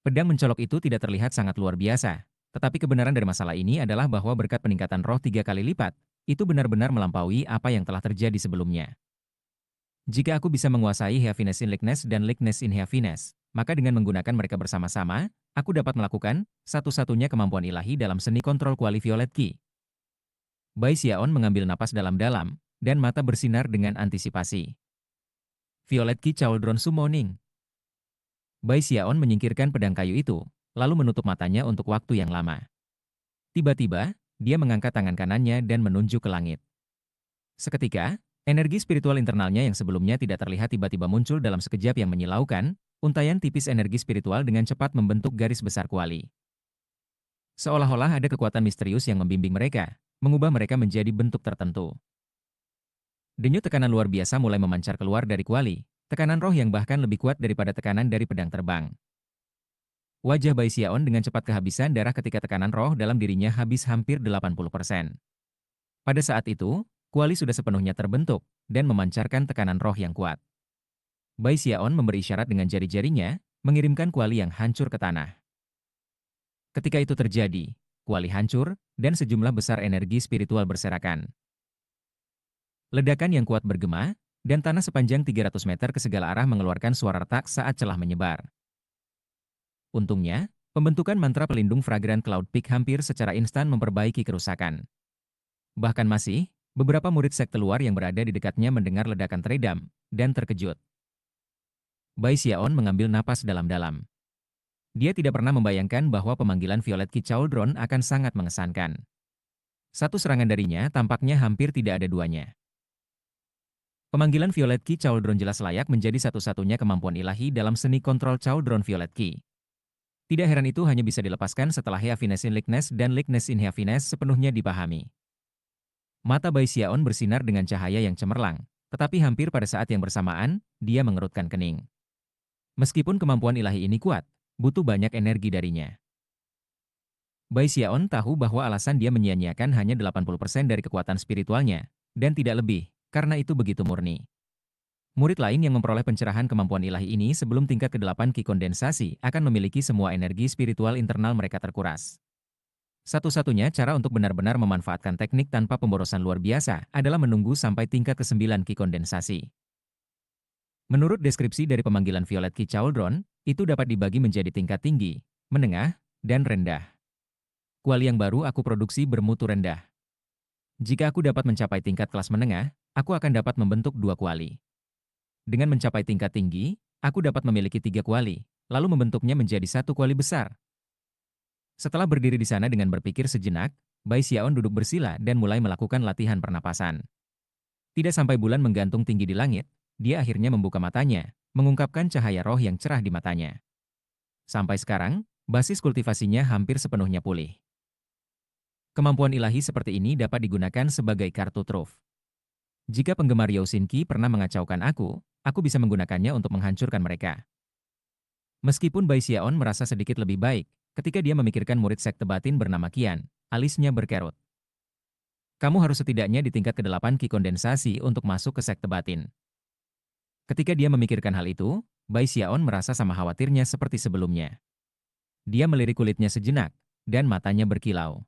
Pedang mencolok itu tidak terlihat sangat luar biasa, tetapi kebenaran dari masalah ini adalah bahwa berkat peningkatan roh 3 kali lipat, itu benar-benar melampaui apa yang telah terjadi sebelumnya. Jika aku bisa menguasai Heaviness in Likeness dan Likeness in Heaviness, maka dengan menggunakan mereka bersama-sama, aku dapat melakukan satu-satunya kemampuan ilahi dalam seni kontrol kuali Violet Qi. Bai Xiaon mengambil napas dalam-dalam, dan mata bersinar dengan antisipasi. Violet Qi Cauldron Summoning. Bai Xiaon menyingkirkan pedang kayu itu, lalu menutup matanya untuk waktu yang lama. Tiba-tiba, dia mengangkat tangan kanannya dan menunjuk ke langit. Seketika, energi spiritual internalnya yang sebelumnya tidak terlihat tiba-tiba muncul dalam sekejap yang menyilaukan, untaian tipis energi spiritual dengan cepat membentuk garis besar kuali. Seolah-olah ada kekuatan misterius yang membimbing mereka, mengubah mereka menjadi bentuk tertentu. Denyut tekanan luar biasa mulai memancar keluar dari kuali, tekanan roh yang bahkan lebih kuat daripada tekanan dari pedang terbang. Wajah Bai Xiaon dengan cepat kehabisan darah ketika tekanan roh dalam dirinya habis hampir 80%. Pada saat itu, kuali sudah sepenuhnya terbentuk, dan memancarkan tekanan roh yang kuat. Bai Xiaon memberi isyarat dengan jari-jarinya, mengirimkan kuali yang hancur ke tanah. Ketika itu terjadi, kuali hancur, dan sejumlah besar energi spiritual berserakan. Ledakan yang kuat bergema, dan tanah sepanjang 300 meter ke segala arah mengeluarkan suara retak saat celah menyebar. Untungnya, pembentukan mantra pelindung Fragrant Cloud Peak hampir secara instan memperbaiki kerusakan. Bahkan masih, beberapa murid sekte luar yang berada di dekatnya mendengar ledakan teredam, dan terkejut. Bai Xiaon mengambil napas dalam-dalam. Dia tidak pernah membayangkan bahwa pemanggilan Violet Qi Cauldron akan sangat mengesankan. Satu serangan darinya tampaknya hampir tidak ada duanya. Pemanggilan Violet Qi Cauldron jelas layak menjadi satu-satunya kemampuan ilahi dalam seni kontrol Cauldron Violet Qi. Tidak heran itu hanya bisa dilepaskan setelah Heaviness in Likeness dan Likeness in Heaviness sepenuhnya dipahami. Mata Bai Xiaon bersinar dengan cahaya yang cemerlang, tetapi hampir pada saat yang bersamaan, dia mengerutkan kening. Meskipun kemampuan ilahi ini kuat, butuh banyak energi darinya. Bai Xiaon tahu bahwa alasan dia menyia-nyiakan hanya 80% dari kekuatan spiritualnya, dan tidak lebih, karena itu begitu murni. Murid lain yang memperoleh pencerahan kemampuan ilahi ini sebelum tingkat ke-8 Qi kondensasi akan memiliki semua energi spiritual internal mereka terkuras. Satu-satunya cara untuk benar-benar memanfaatkan teknik tanpa pemborosan luar biasa adalah menunggu sampai tingkat ke-9 Qi kondensasi. Menurut deskripsi dari pemanggilan Violet Qi Cauldron, itu dapat dibagi menjadi tingkat tinggi, menengah, dan rendah. Kuali yang baru aku produksi bermutu rendah. Jika aku dapat mencapai tingkat kelas menengah, aku akan dapat membentuk 2 kuali. Dengan mencapai tingkat tinggi, aku dapat memiliki 3 kuali, lalu membentuknya menjadi satu kuali besar. Setelah berdiri di sana dengan berpikir sejenak, Bai Xiaon duduk bersila dan mulai melakukan latihan pernapasan. Tidak sampai bulan menggantung tinggi di langit, dia akhirnya membuka matanya, mengungkapkan cahaya roh yang cerah di matanya. Sampai sekarang, basis kultivasinya hampir sepenuhnya pulih. Kemampuan ilahi seperti ini dapat digunakan sebagai kartu truf. Jika penggemar Yao Xinqi pernah mengacaukan aku bisa menggunakannya untuk menghancurkan mereka. Meskipun Bai Xiaon merasa sedikit lebih baik, ketika dia memikirkan murid sekte batin bernama Qian, alisnya berkerut. Kamu harus setidaknya di tingkat ke-8 Qi kondensasi untuk masuk ke sekte batin. Ketika dia memikirkan hal itu, Bai Xiaon merasa sama khawatirnya seperti sebelumnya. Dia melirik kulitnya sejenak, dan matanya berkilau.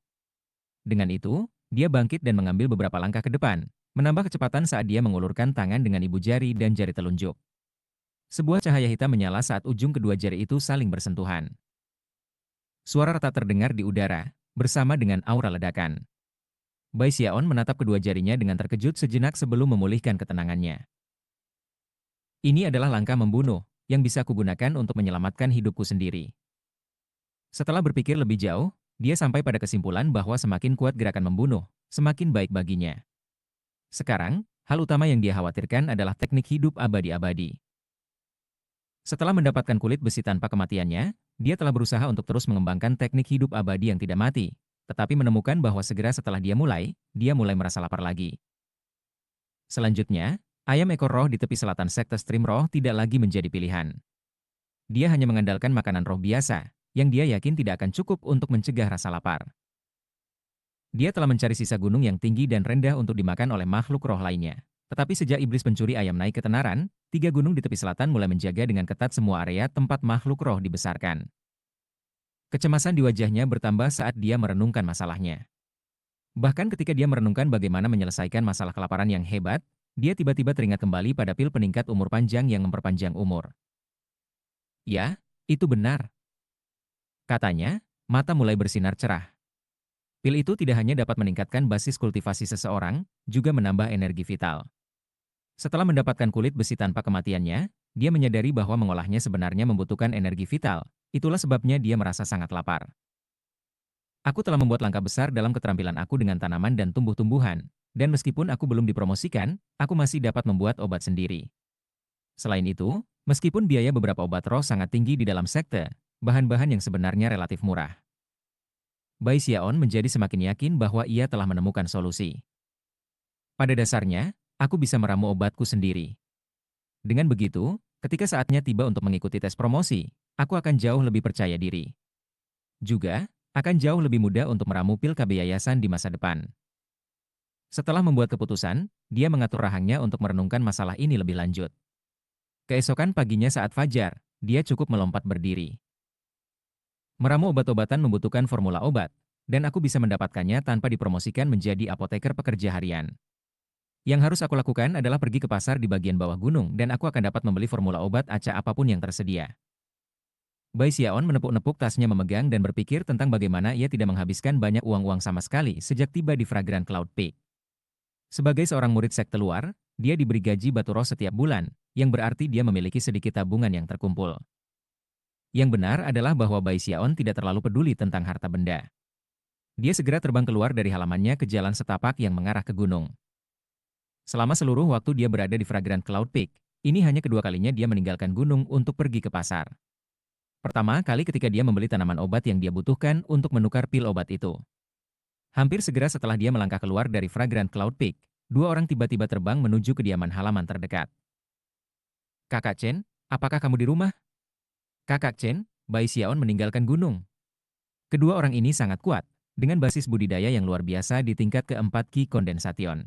Dengan itu, dia bangkit dan mengambil beberapa langkah ke depan, menambah kecepatan saat dia mengulurkan tangan dengan ibu jari dan jari telunjuk. Sebuah cahaya hitam menyala saat ujung kedua jari itu saling bersentuhan. Suara retak terdengar di udara, bersama dengan aura ledakan. Bai Xiaon menatap kedua jarinya dengan terkejut sejenak sebelum memulihkan ketenangannya. Ini adalah langkah membunuh, yang bisa kugunakan untuk menyelamatkan hidupku sendiri. Setelah berpikir lebih jauh, dia sampai pada kesimpulan bahwa semakin kuat gerakan membunuh, semakin baik baginya. Sekarang, hal utama yang dia khawatirkan adalah teknik hidup abadi-abadi. Setelah mendapatkan kulit besi tanpa kematiannya, dia telah berusaha untuk terus mengembangkan teknik hidup abadi yang tidak mati, tetapi menemukan bahwa segera setelah dia mulai merasa lapar lagi. Selanjutnya, ayam ekor roh di tepi selatan sekte Stream Roh tidak lagi menjadi pilihan. Dia hanya mengandalkan makanan roh biasa, yang dia yakin tidak akan cukup untuk mencegah rasa lapar. Dia telah mencari sisa gunung yang tinggi dan rendah untuk dimakan oleh makhluk roh lainnya. Tetapi sejak iblis pencuri ayam naik ke tenaran, 3 gunung di tepi selatan mulai menjaga dengan ketat semua area tempat makhluk roh dibesarkan. Kecemasan di wajahnya bertambah saat dia merenungkan masalahnya. Bahkan ketika dia merenungkan bagaimana menyelesaikan masalah kelaparan yang hebat, dia tiba-tiba teringat kembali pada pil peningkat umur panjang yang memperpanjang umur. Ya, itu benar. Katanya, mata mulai bersinar cerah. Pil itu tidak hanya dapat meningkatkan basis kultivasi seseorang, juga menambah energi vital. Setelah mendapatkan kulit besi tanpa kematiannya, dia menyadari bahwa mengolahnya sebenarnya membutuhkan energi vital. Itulah sebabnya dia merasa sangat lapar. Aku telah membuat langkah besar dalam keterampilan aku dengan tanaman dan tumbuh-tumbuhan, dan meskipun aku belum dipromosikan, aku masih dapat membuat obat sendiri. Selain itu, meskipun biaya beberapa obat roh sangat tinggi di dalam sekte, bahan-bahan yang sebenarnya relatif murah. Bai Xiaon menjadi semakin yakin bahwa ia telah menemukan solusi. Pada dasarnya, aku bisa meramu obatku sendiri. Dengan begitu, ketika saatnya tiba untuk mengikuti tes promosi, aku akan jauh lebih percaya diri. Juga, akan jauh lebih mudah untuk meramu pil KB yayasan di masa depan. Setelah membuat keputusan, dia mengatur rahangnya untuk merenungkan masalah ini lebih lanjut. Keesokan paginya saat fajar, dia cukup melompat berdiri. Meramu obat-obatan membutuhkan formula obat, dan aku bisa mendapatkannya tanpa dipromosikan menjadi apoteker pekerja harian. Yang harus aku lakukan adalah pergi ke pasar di bagian bawah gunung dan aku akan dapat membeli formula obat acak apapun yang tersedia. Bai Xiaon menepuk-nepuk tasnya memegang dan berpikir tentang bagaimana ia tidak menghabiskan banyak uang-uang sama sekali sejak tiba di Fragrant Cloud Peak. Sebagai seorang murid sekte luar, dia diberi gaji batu roh setiap bulan, yang berarti dia memiliki sedikit tabungan yang terkumpul. Yang benar adalah bahwa Bai Xiaon tidak terlalu peduli tentang harta benda. Dia segera terbang keluar dari halamannya ke jalan setapak yang mengarah ke gunung. Selama seluruh waktu dia berada di Fragrant Cloud Peak, ini hanya kedua kalinya dia meninggalkan gunung untuk pergi ke pasar. Pertama kali ketika dia membeli tanaman obat yang dia butuhkan untuk menukar pil obat itu. Hampir segera setelah dia melangkah keluar dari Fragrant Cloud Peak, 2 orang tiba-tiba terbang menuju kediaman halaman terdekat. Kakak Chen, apakah kamu di rumah? Kakak Chen, Bai Xiaon meninggalkan gunung. Kedua orang ini sangat kuat, dengan basis budidaya yang luar biasa di tingkat keempat Qi Kondensation.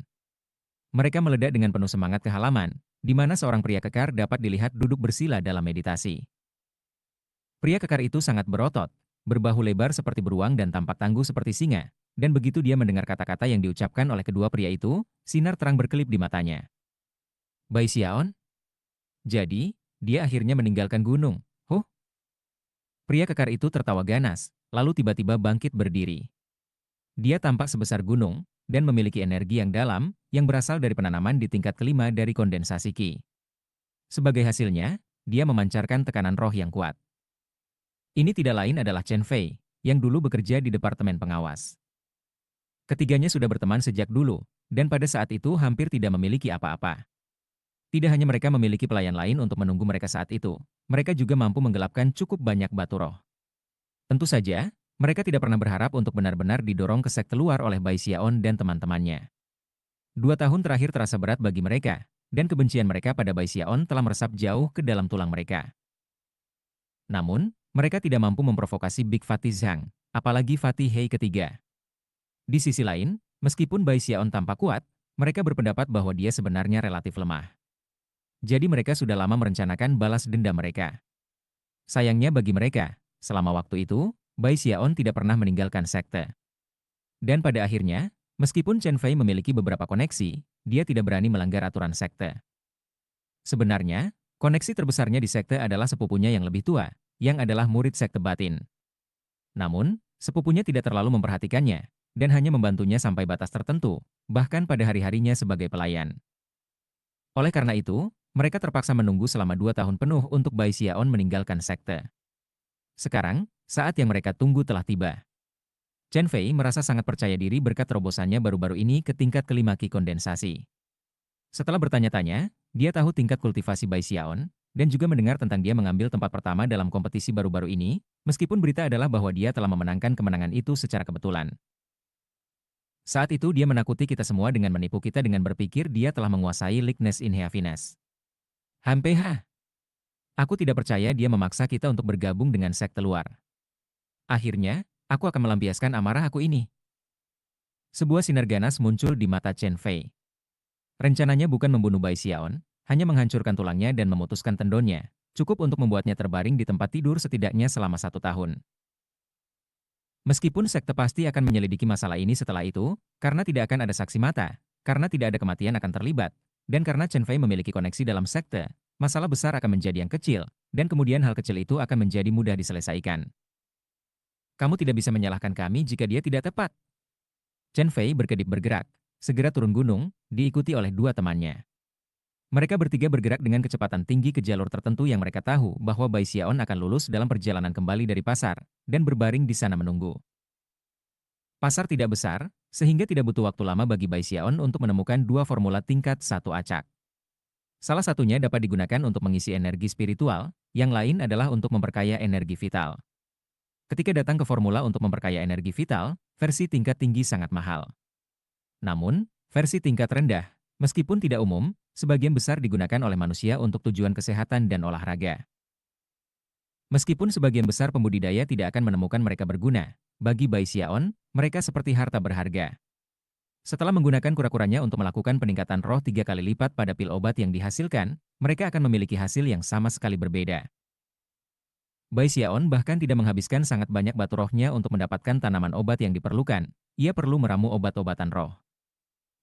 Mereka meledak dengan penuh semangat ke halaman, di mana seorang pria kekar dapat dilihat duduk bersila dalam meditasi. Pria kekar itu sangat berotot, berbahu lebar seperti beruang dan tampak tangguh seperti singa, dan begitu dia mendengar kata-kata yang diucapkan oleh kedua pria itu, sinar terang berkelip di matanya. Bai Xiaon? Jadi, dia akhirnya meninggalkan gunung. Huh? Pria kekar itu tertawa ganas, lalu tiba-tiba bangkit berdiri. Dia tampak sebesar gunung, dan memiliki energi yang dalam, yang berasal dari penanaman di tingkat kelima dari kondensasi Qi. Sebagai hasilnya, dia memancarkan tekanan roh yang kuat. Ini tidak lain adalah Chen Fei, yang dulu bekerja di Departemen Pengawas. Ketiganya sudah berteman sejak dulu, dan pada saat itu hampir tidak memiliki apa-apa. Tidak hanya mereka memiliki pelayan lain untuk menunggu mereka saat itu, mereka juga mampu menggelapkan cukup banyak batu roh. Tentu saja, mereka tidak pernah berharap untuk benar-benar didorong ke sekte luar oleh Bai Xiaon dan teman-temannya. 2 tahun terakhir terasa berat bagi mereka, dan kebencian mereka pada Bai Xiaon telah meresap jauh ke dalam tulang mereka. Namun, mereka tidak mampu memprovokasi Big Fatih Zhang, apalagi Fatih Hei ketiga. Di sisi lain, meskipun Bai Xiaon tampak kuat, mereka berpendapat bahwa dia sebenarnya relatif lemah. Jadi mereka sudah lama merencanakan balas dendam mereka. Sayangnya bagi mereka, selama waktu itu, Bai Xiaon tidak pernah meninggalkan sekte. Dan pada akhirnya, meskipun Chen Fei memiliki beberapa koneksi, dia tidak berani melanggar aturan sekte. Sebenarnya, koneksi terbesarnya di sekte adalah sepupunya yang lebih tua, yang adalah murid sekte batin. Namun, sepupunya tidak terlalu memperhatikannya, dan hanya membantunya sampai batas tertentu, bahkan pada hari-harinya sebagai pelayan. Oleh karena itu, mereka terpaksa menunggu selama 2 tahun penuh untuk Bai Xiaon meninggalkan sekte. Sekarang, saat yang mereka tunggu telah tiba. Chen Fei merasa sangat percaya diri berkat terobosannya baru-baru ini ke tingkat kelima Qi kondensasi. Setelah bertanya-tanya, dia tahu tingkat kultivasi Bai Xiaon, dan juga mendengar tentang dia mengambil tempat pertama dalam kompetisi baru-baru ini, meskipun berita adalah bahwa dia telah memenangkan kemenangan itu secara kebetulan. Saat itu dia menakuti kita semua dengan menipu kita dengan berpikir dia telah menguasai Likeness in Heaviness. Hampeh, aku tidak percaya dia memaksa kita untuk bergabung dengan sekte luar. Akhirnya, aku akan melampiaskan amarah aku ini. Sebuah sinar ganas muncul di mata Chen Fei. Rencananya bukan membunuh Bai Xiaon, hanya menghancurkan tulangnya dan memutuskan tendonnya, cukup untuk membuatnya terbaring di tempat tidur setidaknya selama 1 tahun. Meskipun sekte pasti akan menyelidiki masalah ini setelah itu, karena tidak akan ada saksi mata, karena tidak ada kematian akan terlibat, dan karena Chen Fei memiliki koneksi dalam sekte, masalah besar akan menjadi yang kecil, dan kemudian hal kecil itu akan menjadi mudah diselesaikan. Kamu tidak bisa menyalahkan kami jika dia tidak tepat. Chen Fei berkedip bergerak, segera turun gunung, diikuti oleh 2 temannya. Mereka bertiga bergerak dengan kecepatan tinggi ke jalur tertentu yang mereka tahu bahwa Bai Xiaon akan lulus dalam perjalanan kembali dari pasar, dan berbaring di sana menunggu. Pasar tidak besar, sehingga tidak butuh waktu lama bagi Bai Xiaon untuk menemukan 2 formula tingkat 1 acak. Salah satunya dapat digunakan untuk mengisi energi spiritual, yang lain adalah untuk memperkaya energi vital. Ketika datang ke formula untuk memperkaya energi vital, versi tingkat tinggi sangat mahal. Namun, versi tingkat rendah, meskipun tidak umum, sebagian besar digunakan oleh manusia untuk tujuan kesehatan dan olahraga. Meskipun sebagian besar pembudidaya tidak akan menemukan mereka berguna, bagi Bai Xiaon, mereka seperti harta berharga. Setelah menggunakan kura-kuranya untuk melakukan peningkatan roh 3 kali lipat pada pil obat yang dihasilkan, mereka akan memiliki hasil yang sama sekali berbeda. Bai Xiaon bahkan tidak menghabiskan sangat banyak batu rohnya untuk mendapatkan tanaman obat yang diperlukan, ia perlu meramu obat-obatan roh.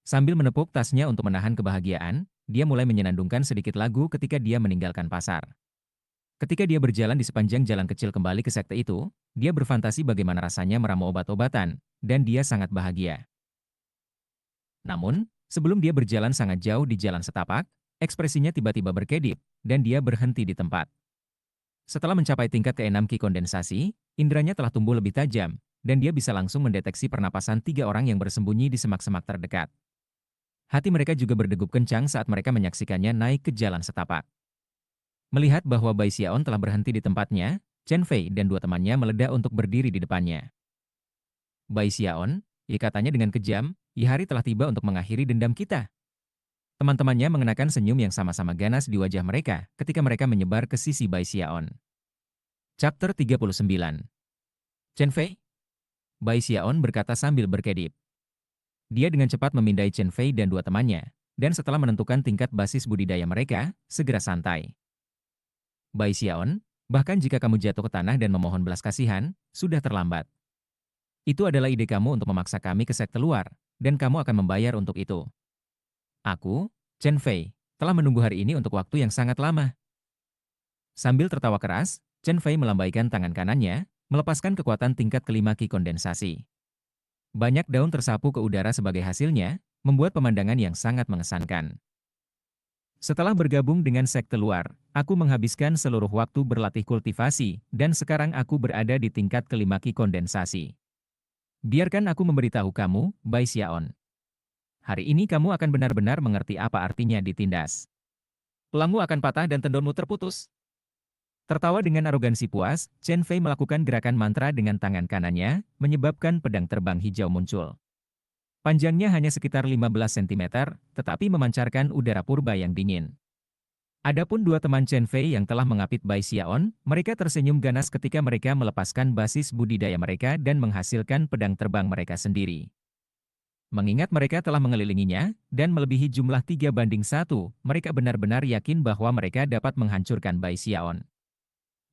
Sambil menepuk tasnya untuk menahan kebahagiaan, dia mulai menyenandungkan sedikit lagu ketika dia meninggalkan pasar. Ketika dia berjalan di sepanjang jalan kecil kembali ke sekte itu, dia berfantasi bagaimana rasanya meramu obat-obatan, dan dia sangat bahagia. Namun, sebelum dia berjalan sangat jauh di jalan setapak, ekspresinya tiba-tiba berkedip, dan dia berhenti di tempat. Setelah mencapai tingkat ke-6 Qi kondensasi, inderanya telah tumbuh lebih tajam, dan dia bisa langsung mendeteksi pernapasan 3 orang yang bersembunyi di semak-semak terdekat. Hati mereka juga berdegup kencang saat mereka menyaksikannya naik ke jalan setapak. Melihat bahwa Bai Xiaon telah berhenti di tempatnya, Chen Fei dan 2 temannya meledak untuk berdiri di depannya. Bai Xiaon, ia katanya dengan kejam, hari telah tiba untuk mengakhiri dendam kita. Teman-temannya mengenakan senyum yang sama-sama ganas di wajah mereka ketika mereka menyebar ke sisi Bai Xiaon. Chapter 39. Chen Fei? Bai Xiaon berkata sambil berkedip. Dia dengan cepat memindai Chen Fei dan 2 temannya, dan setelah menentukan tingkat basis budidaya mereka, segera santai. Bai Xiaon, bahkan jika kamu jatuh ke tanah dan memohon belas kasihan, sudah terlambat. Itu adalah ide kamu untuk memaksa kami ke sekte luar, dan kamu akan membayar untuk itu. Aku, Chen Fei, telah menunggu hari ini untuk waktu yang sangat lama. Sambil tertawa keras, Chen Fei melambaikan tangan kanannya, melepaskan kekuatan tingkat ke-5 Qi kondensasi. Banyak daun tersapu ke udara sebagai hasilnya, membuat pemandangan yang sangat mengesankan. Setelah bergabung dengan sekte luar, aku menghabiskan seluruh waktu berlatih kultivasi, dan sekarang aku berada di tingkat kelima ki kondensasi. Biarkan aku memberitahu kamu, Bai Xiaon. Hari ini kamu akan benar-benar mengerti apa artinya ditindas. Tulangmu akan patah dan tendonmu terputus. Tertawa dengan arogansi puas, Chen Fei melakukan gerakan mantra dengan tangan kanannya, menyebabkan pedang terbang hijau muncul. Panjangnya hanya sekitar 15 cm, tetapi memancarkan udara purba yang dingin. Adapun dua teman Chen Fei yang telah mengapit Bai Xiaon, mereka tersenyum ganas ketika mereka melepaskan basis budidaya mereka dan menghasilkan pedang terbang mereka sendiri. Mengingat mereka telah mengelilinginya, dan melebihi jumlah 3:1, mereka benar-benar yakin bahwa mereka dapat menghancurkan Bai Xiaon.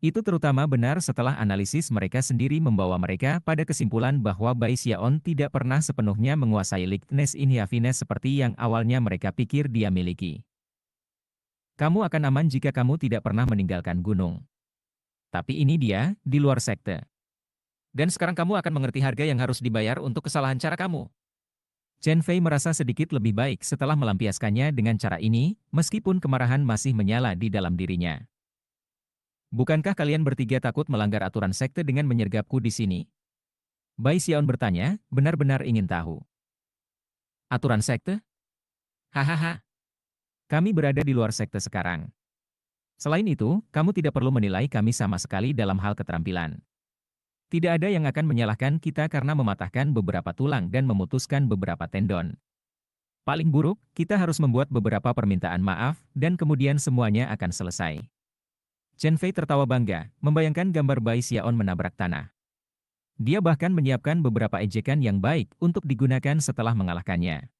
Itu terutama benar setelah analisis mereka sendiri membawa mereka pada kesimpulan bahwa Bai Xiaon tidak pernah sepenuhnya menguasai Likeness Inhiafines seperti yang awalnya mereka pikir dia miliki. Kamu akan aman jika kamu tidak pernah meninggalkan gunung. Tapi ini dia, di luar sekte. Dan sekarang kamu akan mengerti harga yang harus dibayar untuk kesalahan cara kamu. Chen Fei merasa sedikit lebih baik setelah melampiaskannya dengan cara ini, meskipun kemarahan masih menyala di dalam dirinya. Bukankah kalian bertiga takut melanggar aturan sekte dengan menyergapku di sini? Bai Xiaon bertanya, benar-benar ingin tahu. Aturan sekte? Hahaha. Kami berada di luar sekte sekarang. Selain itu, kamu tidak perlu menilai kami sama sekali dalam hal keterampilan. Tidak ada yang akan menyalahkan kita karena mematahkan beberapa tulang dan memutuskan beberapa tendon. Paling buruk, kita harus membuat beberapa permintaan maaf, dan kemudian semuanya akan selesai. Chen Fei tertawa bangga, membayangkan gambar Bai Xiaon menabrak tanah. Dia bahkan menyiapkan beberapa ejekan yang baik untuk digunakan setelah mengalahkannya.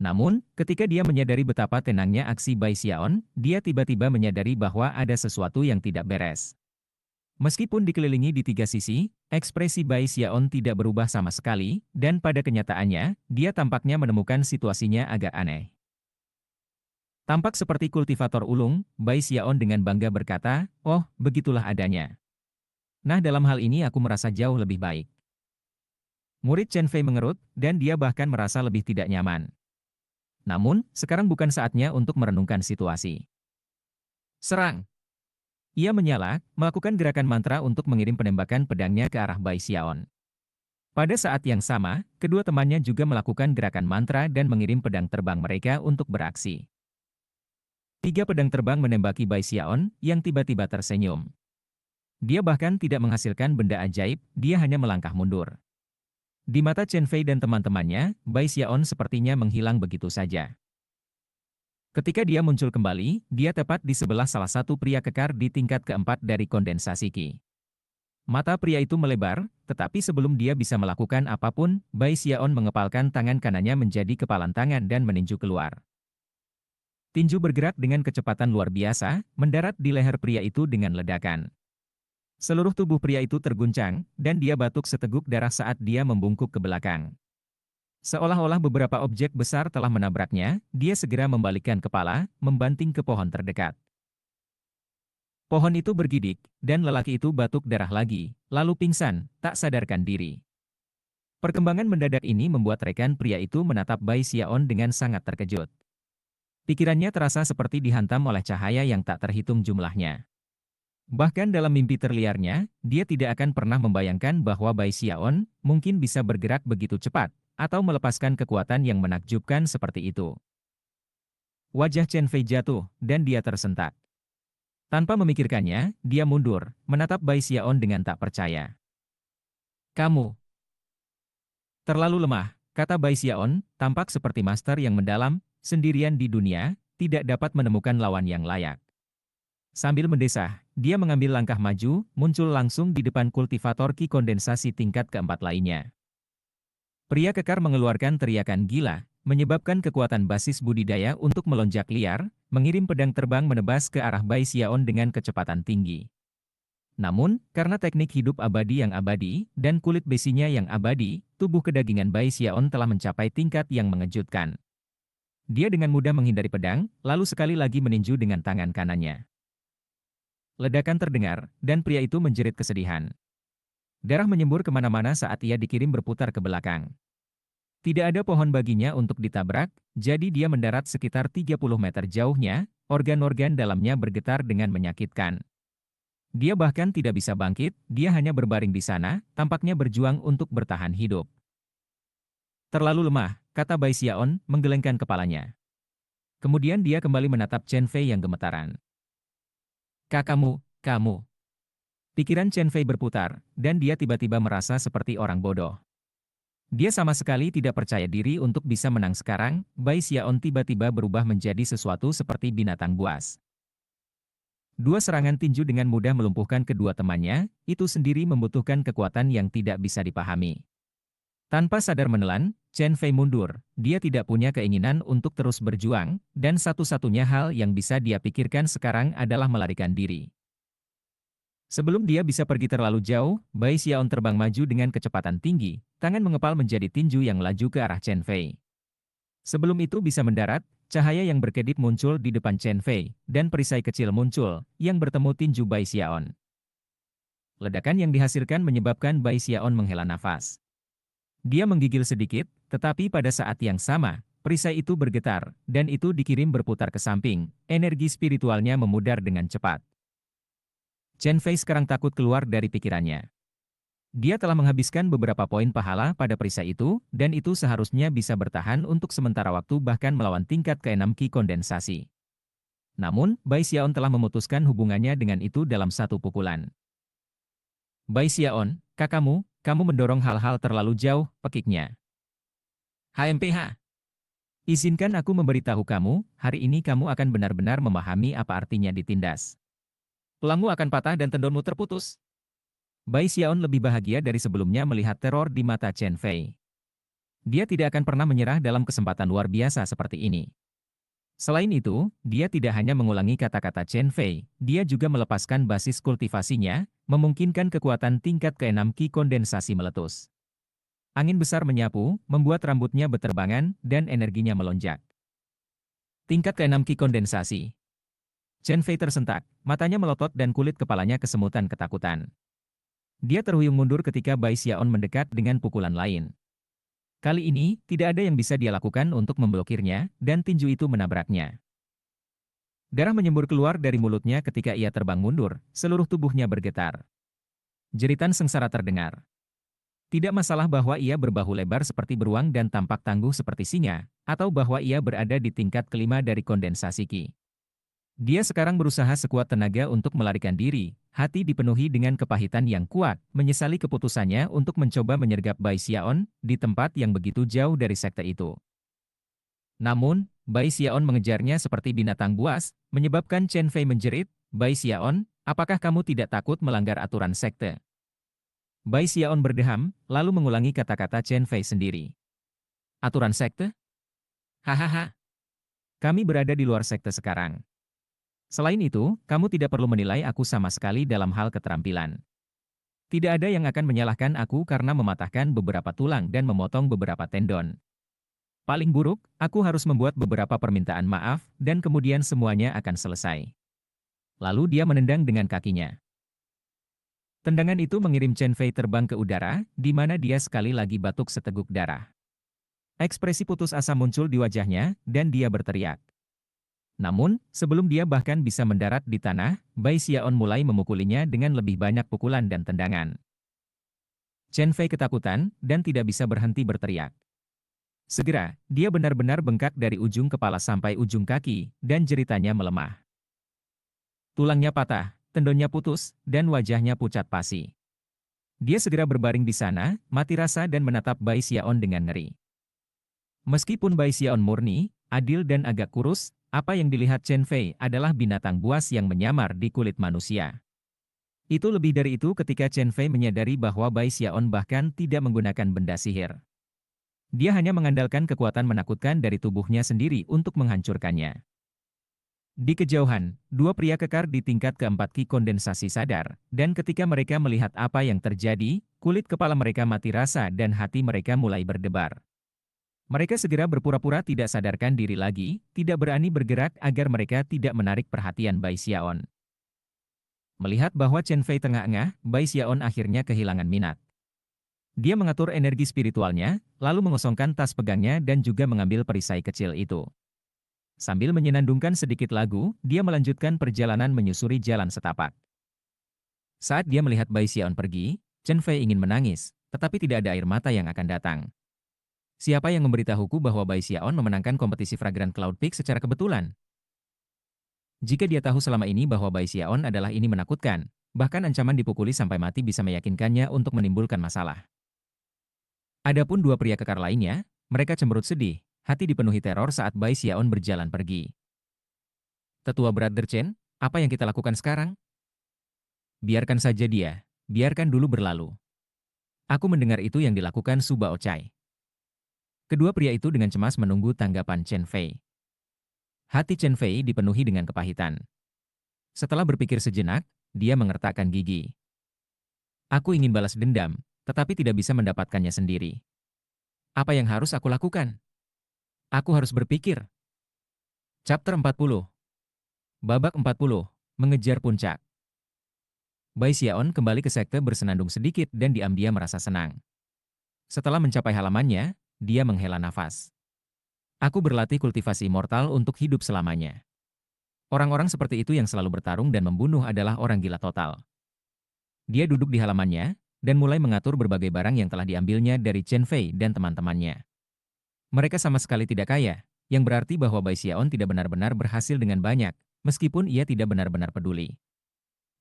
Namun, ketika dia menyadari betapa tenangnya aksi Bai Xiaon, dia tiba-tiba menyadari bahwa ada sesuatu yang tidak beres. Meskipun dikelilingi di tiga sisi, ekspresi Bai Xiaon tidak berubah sama sekali, dan pada kenyataannya, dia tampaknya menemukan situasinya agak aneh. Tampak seperti kultivator ulung, Bai Xiaon dengan bangga berkata, "Oh, begitulah adanya. Nah, dalam hal ini aku merasa jauh lebih baik." Murid Chen Fei mengerut, dan dia bahkan merasa lebih tidak nyaman. Namun, sekarang bukan saatnya untuk merenungkan situasi. Serang! Ia menyala, melakukan gerakan mantra untuk mengirim penembakan pedangnya ke arah Bai Xiaon. Pada saat yang sama, kedua temannya juga melakukan gerakan mantra dan mengirim pedang terbang mereka untuk beraksi. 3 pedang terbang menembaki Bai Xiaon, yang tiba-tiba tersenyum. Dia bahkan tidak menghasilkan benda ajaib, dia hanya melangkah mundur. Di mata Chen Fei dan teman-temannya, Bai Xiaon sepertinya menghilang begitu saja. Ketika dia muncul kembali, dia tepat di sebelah salah satu pria kekar di tingkat keempat dari kondensasi Qi. Mata pria itu melebar, tetapi sebelum dia bisa melakukan apapun, Bai Xiaon mengepalkan tangan kanannya menjadi kepalan tangan dan meninju keluar. Tinju bergerak dengan kecepatan luar biasa, mendarat di leher pria itu dengan ledakan. Seluruh tubuh pria itu terguncang, dan dia batuk seteguk darah saat dia membungkuk ke belakang. Seolah-olah beberapa objek besar telah menabraknya, dia segera membalikkan kepala, membanting ke pohon terdekat. Pohon itu bergidik, dan lelaki itu batuk darah lagi, lalu pingsan, tak sadarkan diri. Perkembangan mendadak ini membuat rekan pria itu menatap Bai Xiaon dengan sangat terkejut. Pikirannya terasa seperti dihantam oleh cahaya yang tak terhitung jumlahnya. Bahkan dalam mimpi terliarnya, dia tidak akan pernah membayangkan bahwa Bai Xiaon mungkin bisa bergerak begitu cepat, atau melepaskan kekuatan yang menakjubkan seperti itu. Wajah Chen Fei jatuh, dan dia tersentak. Tanpa memikirkannya, dia mundur, menatap Bai Xiaon dengan tak percaya. "Kamu terlalu lemah," kata Bai Xiaon, tampak seperti master yang mendalam, sendirian di dunia, tidak dapat menemukan lawan yang layak. Sambil mendesah, dia mengambil langkah maju, muncul langsung di depan kultivator Qi kondensasi tingkat keempat lainnya. Pria kekar mengeluarkan teriakan gila, menyebabkan kekuatan basis budidaya untuk melonjak liar, mengirim pedang terbang menebas ke arah Bai Xiaon dengan kecepatan tinggi. Namun, karena teknik hidup abadi yang abadi, dan kulit besinya yang abadi, tubuh kedagingan Bai Xiaon telah mencapai tingkat yang mengejutkan. Dia dengan mudah menghindari pedang, lalu sekali lagi meninju dengan tangan kanannya. Ledakan terdengar, dan pria itu menjerit kesedihan. Darah menyembur kemana-mana saat ia dikirim berputar ke belakang. Tidak ada pohon baginya untuk ditabrak, jadi dia mendarat sekitar 30 meter jauhnya, organ-organ dalamnya bergetar dengan menyakitkan. Dia bahkan tidak bisa bangkit, dia hanya berbaring di sana, tampaknya berjuang untuk bertahan hidup. Terlalu lemah, kata Bai Xiaon, menggelengkan kepalanya. Kemudian dia kembali menatap Chen Fei yang gemetaran. Kakakmu, kamu. Pikiran Chen Fei berputar, dan dia tiba-tiba merasa seperti orang bodoh. Dia sama sekali tidak percaya diri untuk bisa menang sekarang. Bai Xiaon tiba-tiba berubah menjadi sesuatu seperti binatang buas. Dua serangan tinju dengan mudah melumpuhkan kedua temannya, itu sendiri membutuhkan kekuatan yang tidak bisa dipahami. Tanpa sadar menelan, Chen Fei mundur. Dia tidak punya keinginan untuk terus berjuang, dan satu-satunya hal yang bisa dia pikirkan sekarang adalah melarikan diri. Sebelum dia bisa pergi terlalu jauh, Bai Xiaon terbang maju dengan kecepatan tinggi, tangan mengepal menjadi tinju yang laju ke arah Chen Fei. Sebelum itu bisa mendarat, cahaya yang berkedip muncul di depan Chen Fei, dan perisai kecil muncul, yang bertemu tinju Bai Xiaon. Ledakan yang dihasilkan menyebabkan Bai Xiaon menghela nafas. Dia menggigil sedikit, tetapi pada saat yang sama, perisai itu bergetar, dan itu dikirim berputar ke samping, energi spiritualnya memudar dengan cepat. Chen Fei sekarang takut keluar dari pikirannya. Dia telah menghabiskan beberapa poin pahala pada perisai itu, dan itu seharusnya bisa bertahan untuk sementara waktu bahkan melawan tingkat ke-6 Qi kondensasi. Namun, Bai Xiaon telah memutuskan hubungannya dengan itu dalam satu pukulan. Bai Xiaon, kakakmu, kamu mendorong hal-hal terlalu jauh, pekiknya. HMPH. Izinkan aku memberitahu kamu, hari ini kamu akan benar-benar memahami apa artinya ditindas. Tulangmu akan patah dan tendonmu terputus. Bai Xiaon lebih bahagia dari sebelumnya melihat teror di mata Chen Fei. Dia tidak akan pernah menyerah dalam kesempatan luar biasa seperti ini. Selain itu, dia tidak hanya mengulangi kata-kata Chen Fei, dia juga melepaskan basis kultivasinya, memungkinkan kekuatan tingkat ke-6 Qi kondensasi meletus. Angin besar menyapu, membuat rambutnya beterbangan, dan energinya melonjak. Tingkat ke-6 Qi kondensasi. Chen Fei tersentak, matanya melotot dan kulit kepalanya kesemutan ketakutan. Dia terhuyung mundur ketika Bai Xiaon mendekat dengan pukulan lain. Kali ini, tidak ada yang bisa dia lakukan untuk memblokirnya, dan tinju itu menabraknya. Darah menyembur keluar dari mulutnya ketika ia terbang mundur, seluruh tubuhnya bergetar. Jeritan sengsara terdengar. Tidak masalah bahwa ia berbahu lebar seperti beruang dan tampak tangguh seperti singa, atau bahwa ia berada di tingkat kelima dari kondensasi Qi. Dia sekarang berusaha sekuat tenaga untuk melarikan diri, hati dipenuhi dengan kepahitan yang kuat, menyesali keputusannya untuk mencoba menyergap Bai Xiaon di tempat yang begitu jauh dari sekte itu. Namun, Bai Xiaon mengejarnya seperti binatang buas, menyebabkan Chen Fei menjerit, "Bai Xiaon, apakah kamu tidak takut melanggar aturan sekte?" Bai Xiaon berdeham, lalu mengulangi kata-kata Chen Fei sendiri. "Aturan sekte? Hahaha. Kami berada di luar sekte sekarang. Selain itu, kamu tidak perlu menilai aku sama sekali dalam hal keterampilan. Tidak ada yang akan menyalahkan aku karena mematahkan beberapa tulang dan memotong beberapa tendon. Paling buruk, aku harus membuat beberapa permintaan maaf, dan kemudian semuanya akan selesai." Lalu dia menendang dengan kakinya. Tendangan itu mengirim Chen Fei terbang ke udara, di mana dia sekali lagi batuk seteguk darah. Ekspresi putus asa muncul di wajahnya, dan dia berteriak. Namun, sebelum dia bahkan bisa mendarat di tanah, Bai Xiaon mulai memukulinya dengan lebih banyak pukulan dan tendangan. Chen Fei ketakutan, dan tidak bisa berhenti berteriak. Segera, dia benar-benar bengkak dari ujung kepala sampai ujung kaki, dan jeritanya melemah. Tulangnya patah, tendonnya putus, dan wajahnya pucat pasi. Dia segera berbaring di sana, mati rasa dan menatap Bai Xiaon dengan ngeri. Meskipun Bai Xiaon murni, adil dan agak kurus, apa yang dilihat Chen Fei adalah binatang buas yang menyamar di kulit manusia. Itu lebih dari itu ketika Chen Fei menyadari bahwa Bai Xiaon bahkan tidak menggunakan benda sihir. Dia hanya mengandalkan kekuatan menakutkan dari tubuhnya sendiri untuk menghancurkannya. Di kejauhan, dua pria kekar di tingkat keempat Qi kondensasi sadar, dan ketika mereka melihat apa yang terjadi, kulit kepala mereka mati rasa dan hati mereka mulai berdebar. Mereka segera berpura-pura tidak sadarkan diri lagi, tidak berani bergerak agar mereka tidak menarik perhatian Bai Xiaon. Melihat bahwa Chen Fei tengah engah, Bai Xiaon akhirnya kehilangan minat. Dia mengatur energi spiritualnya, lalu mengosongkan tas pegangnya dan juga mengambil perisai kecil itu. Sambil menyenandungkan sedikit lagu, dia melanjutkan perjalanan menyusuri jalan setapak. Saat dia melihat Bai Xiaon pergi, Chen Fei ingin menangis, tetapi tidak ada air mata yang akan datang. Siapa yang memberitahuku bahwa Bai Xiaon memenangkan kompetisi Fragrant Cloud Peak secara kebetulan? Jika dia tahu selama ini bahwa Bai Xiaon adalah ini menakutkan, bahkan ancaman dipukuli sampai mati bisa meyakinkannya untuk menimbulkan masalah. Adapun dua pria kekar lainnya, mereka cemberut sedih, hati dipenuhi teror saat Bai Xiaon berjalan pergi. Tetua Brother Chen, apa yang kita lakukan sekarang? Biarkan saja dia, biarkan dulu berlalu. Aku mendengar itu yang dilakukan Su Baochai. Kedua pria itu dengan cemas menunggu tanggapan Chen Fei. Hati Chen Fei dipenuhi dengan kepahitan. Setelah berpikir sejenak, dia mengertakkan gigi. Aku ingin balas dendam, tetapi tidak bisa mendapatkannya sendiri. Apa yang harus aku lakukan? Aku harus berpikir. Chapter 40. Babak 40. Mengejar puncak. Bai Xiaon kembali ke sekte bersenandung sedikit dan diam-diam merasa senang. Setelah mencapai halamannya, dia menghela nafas. Aku berlatih kultivasi immortal untuk hidup selamanya. Orang-orang seperti itu yang selalu bertarung dan membunuh adalah orang gila total. Dia duduk di halamannya, dan mulai mengatur berbagai barang yang telah diambilnya dari Chen Fei dan teman-temannya. Mereka sama sekali tidak kaya, yang berarti bahwa Bai Xiaon tidak benar-benar berhasil dengan banyak, meskipun ia tidak benar-benar peduli.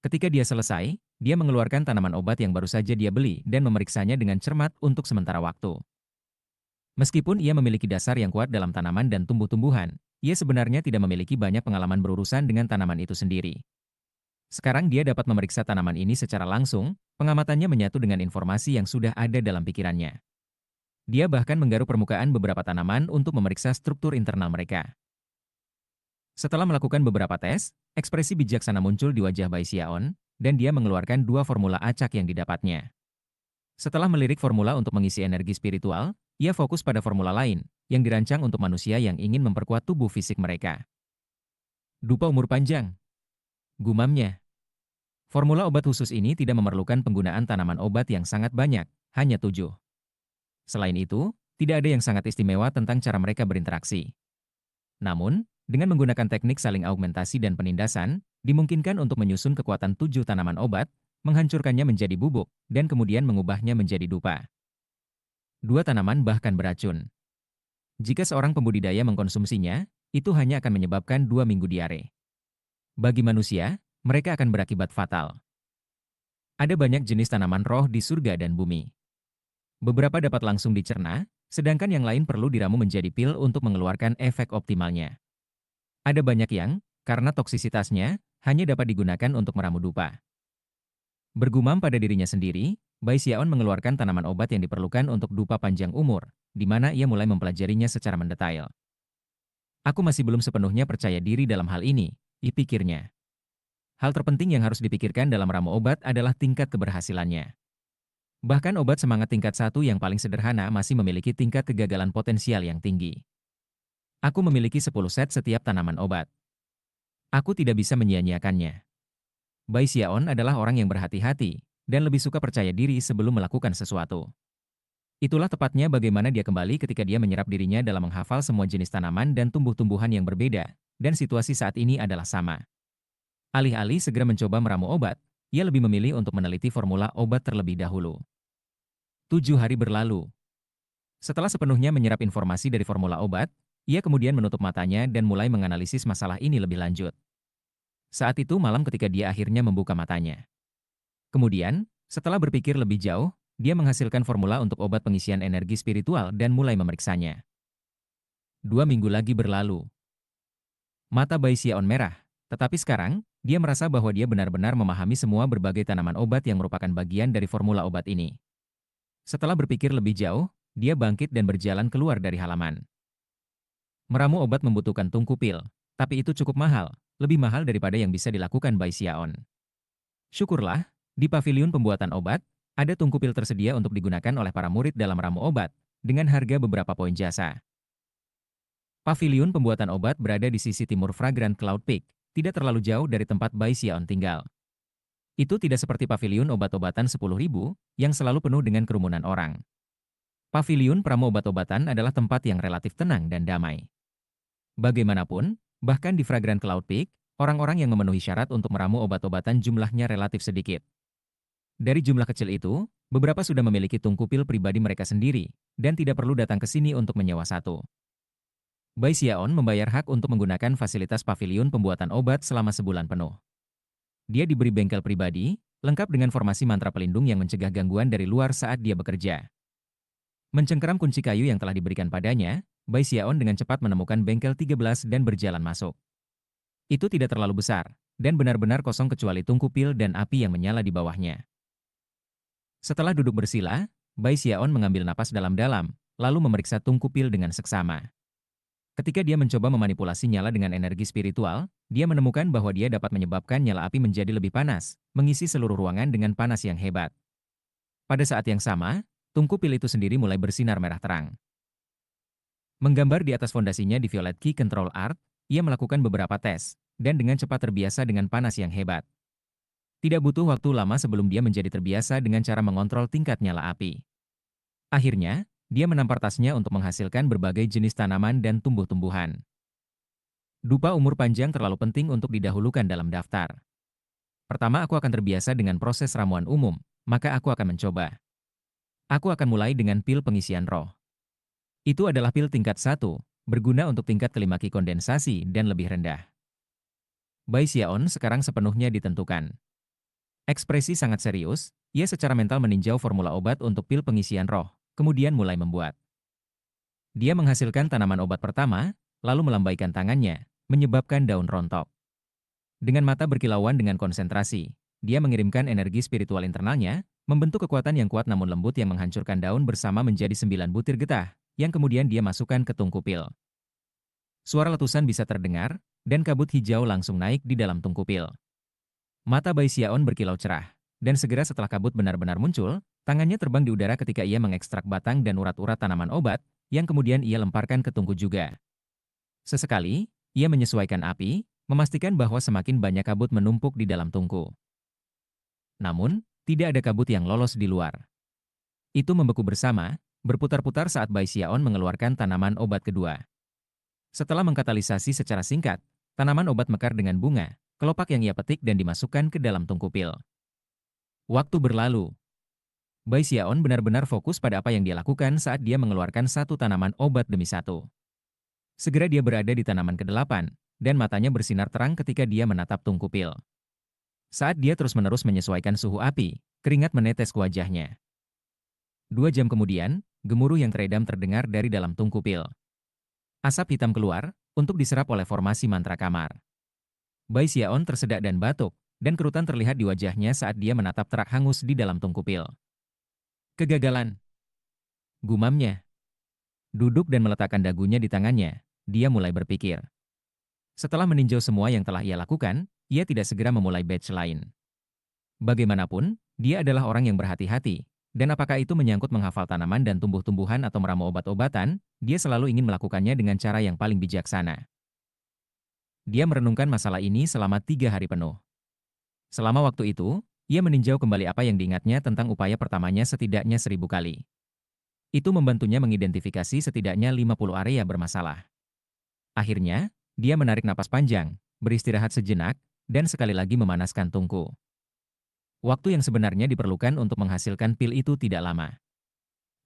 Ketika dia selesai, dia mengeluarkan tanaman obat yang baru saja dia beli dan memeriksanya dengan cermat untuk sementara waktu. Meskipun ia memiliki dasar yang kuat dalam tanaman dan tumbuh-tumbuhan, ia sebenarnya tidak memiliki banyak pengalaman berurusan dengan tanaman itu sendiri. Sekarang dia dapat memeriksa tanaman ini secara langsung, pengamatannya menyatu dengan informasi yang sudah ada dalam pikirannya. Dia bahkan menggaruk permukaan beberapa tanaman untuk memeriksa struktur internal mereka. Setelah melakukan beberapa tes, ekspresi bijaksana muncul di wajah Bai Xiaon, dan dia mengeluarkan dua formula acak yang didapatnya. Setelah melirik formula untuk mengisi energi spiritual, ia fokus pada formula lain, yang dirancang untuk manusia yang ingin memperkuat tubuh fisik mereka. Dupa umur panjang. Gumamnya. Formula obat khusus ini tidak memerlukan penggunaan tanaman obat yang sangat banyak, hanya 7. Selain itu, tidak ada yang sangat istimewa tentang cara mereka berinteraksi. Namun, dengan menggunakan teknik saling augmentasi dan penindasan, dimungkinkan untuk menyusun kekuatan 7 tanaman obat, menghancurkannya menjadi bubuk, dan kemudian mengubahnya menjadi dupa. Dua tanaman bahkan beracun. Jika seorang pembudidaya mengkonsumsinya, itu hanya akan menyebabkan 2 minggu diare. Bagi manusia, mereka akan berakibat fatal. Ada banyak jenis tanaman roh di surga dan bumi. Beberapa dapat langsung dicerna, sedangkan yang lain perlu diramu menjadi pil untuk mengeluarkan efek optimalnya. Ada banyak yang, karena toksisitasnya, hanya dapat digunakan untuk meramu dupa. Bergumam pada dirinya sendiri, Bai Xiaon mengeluarkan tanaman obat yang diperlukan untuk dupa panjang umur, di mana ia mulai mempelajarinya secara mendetail. Aku masih belum sepenuhnya percaya diri dalam hal ini, pikirnya. Hal terpenting yang harus dipikirkan dalam ramu obat adalah tingkat keberhasilannya. Bahkan obat semangat tingkat 1 yang paling sederhana masih memiliki tingkat kegagalan potensial yang tinggi. Aku memiliki 10 set setiap tanaman obat. Aku tidak bisa menyia-nyiakannya. Bai Xiaon adalah orang yang berhati-hati, dan lebih suka percaya diri sebelum melakukan sesuatu. Itulah tepatnya bagaimana dia kembali ketika dia menyerap dirinya dalam menghafal semua jenis tanaman dan tumbuh-tumbuhan yang berbeda, dan situasi saat ini adalah sama. Alih-alih segera mencoba meramu obat, ia lebih memilih untuk meneliti formula obat terlebih dahulu. 7 hari berlalu. Setelah sepenuhnya menyerap informasi dari formula obat, ia kemudian menutup matanya dan mulai menganalisis masalah ini lebih lanjut. Saat itu malam ketika dia akhirnya membuka matanya. Kemudian, setelah berpikir lebih jauh, dia menghasilkan formula untuk obat pengisian energi spiritual dan mulai memeriksanya. 2 minggu lagi berlalu. Mata Bai Xiaon merah, tetapi sekarang, dia merasa bahwa dia benar-benar memahami semua berbagai tanaman obat yang merupakan bagian dari formula obat ini. Setelah berpikir lebih jauh, dia bangkit dan berjalan keluar dari halaman. Meramu obat membutuhkan tungku pil, tapi itu cukup mahal, lebih mahal daripada yang bisa dilakukan Bai Xiaon. Syukurlah, di paviliun pembuatan obat, ada tungku pil tersedia untuk digunakan oleh para murid dalam ramu obat, dengan harga beberapa poin jasa. Paviliun pembuatan obat berada di sisi timur Fragrant Cloud Peak, tidak terlalu jauh dari tempat Bai Xiaon tinggal. Itu tidak seperti paviliun obat-obatan 10.000 yang selalu penuh dengan kerumunan orang. Paviliun pramu obat-obatan adalah tempat yang relatif tenang dan damai. Bagaimanapun, bahkan di Fragrant Cloud Peak, orang-orang yang memenuhi syarat untuk meramu obat-obatan jumlahnya relatif sedikit. Dari jumlah kecil itu, beberapa sudah memiliki tungku pil pribadi mereka sendiri, dan tidak perlu datang ke sini untuk menyewa satu. Bai Xiaon membayar hak untuk menggunakan fasilitas paviliun pembuatan obat selama sebulan penuh. Dia diberi bengkel pribadi, lengkap dengan formasi mantra pelindung yang mencegah gangguan dari luar saat dia bekerja. Mencengkeram kunci kayu yang telah diberikan padanya, Bai Xiaon dengan cepat menemukan bengkel 13 dan berjalan masuk. Itu tidak terlalu besar, dan benar-benar kosong kecuali tungku pil dan api yang menyala di bawahnya. Setelah duduk bersila, Bai Xiaon mengambil napas dalam-dalam, lalu memeriksa tungku pil dengan seksama. Ketika dia mencoba memanipulasi nyala dengan energi spiritual, dia menemukan bahwa dia dapat menyebabkan nyala api menjadi lebih panas, mengisi seluruh ruangan dengan panas yang hebat. Pada saat yang sama, tungku pil itu sendiri mulai bersinar merah terang. Menggambar di atas fondasinya di Violet Key Control Art, ia melakukan beberapa tes, dan dengan cepat terbiasa dengan panas yang hebat. Tidak butuh waktu lama sebelum dia menjadi terbiasa dengan cara mengontrol tingkat nyala api. Akhirnya, dia menampar tasnya untuk menghasilkan berbagai jenis tanaman dan tumbuh-tumbuhan. Dupa umur panjang terlalu penting untuk didahulukan dalam daftar. Pertama aku akan terbiasa dengan proses ramuan umum, maka aku akan mencoba. Aku akan mulai dengan pil pengisian roh. Itu adalah pil tingkat 1, berguna untuk tingkat kelima Ki kondensasi dan lebih rendah. Bai Xiaon sekarang sepenuhnya ditentukan. Ekspresi sangat serius, ia secara mental meninjau formula obat untuk pil pengisian roh, kemudian mulai membuat. Dia menghasilkan tanaman obat pertama, lalu melambaikan tangannya, menyebabkan daun rontok. Dengan mata berkilauan dengan konsentrasi, dia mengirimkan energi spiritual internalnya, membentuk kekuatan yang kuat namun lembut yang menghancurkan daun bersama menjadi 9 butir getah, yang kemudian dia masukkan ke tungku pil. Suara letusan bisa terdengar, dan kabut hijau langsung naik di dalam tungku pil. Mata Bai Xiaon berkilau cerah, dan segera setelah kabut benar-benar muncul, tangannya terbang di udara ketika ia mengekstrak batang dan urat-urat tanaman obat, yang kemudian ia lemparkan ke tungku juga. Sesekali, ia menyesuaikan api, memastikan bahwa semakin banyak kabut menumpuk di dalam tungku. Namun, tidak ada kabut yang lolos di luar. Itu membeku bersama, berputar-putar saat Bai Xiaon mengeluarkan tanaman obat kedua. Setelah mengkatalisasi secara singkat, tanaman obat mekar dengan bunga, kelopak yang ia petik dan dimasukkan ke dalam tungku pil. Waktu berlalu. Bai Xiaon benar-benar fokus pada apa yang dia lakukan saat dia mengeluarkan satu tanaman obat demi satu. Segera dia berada di tanaman ke-8, dan matanya bersinar terang ketika dia menatap tungku pil. Saat dia terus-menerus menyesuaikan suhu api, keringat menetes ke wajahnya. 2 jam kemudian, gemuruh yang teredam terdengar dari dalam tungku pil. Asap hitam keluar, untuk diserap oleh formasi mantra kamar. Bai Xiaon tersedak dan batuk, dan kerutan terlihat di wajahnya saat dia menatap terak hangus di dalam tungku pil. Kegagalan. Gumamnya. Duduk dan meletakkan dagunya di tangannya, dia mulai berpikir. Setelah meninjau semua yang telah ia lakukan, ia tidak segera memulai batch lain. Bagaimanapun, dia adalah orang yang berhati-hati, dan apakah itu menyangkut menghafal tanaman dan tumbuh-tumbuhan atau meramu obat-obatan, dia selalu ingin melakukannya dengan cara yang paling bijaksana. Dia merenungkan masalah ini selama 3 hari penuh. Selama waktu itu, ia meninjau kembali apa yang diingatnya tentang upaya pertamanya setidaknya 1000 kali. Itu membantunya mengidentifikasi setidaknya 50 area bermasalah. Akhirnya, dia menarik napas panjang, beristirahat sejenak, dan sekali lagi memanaskan tungku. Waktu yang sebenarnya diperlukan untuk menghasilkan pil itu tidak lama.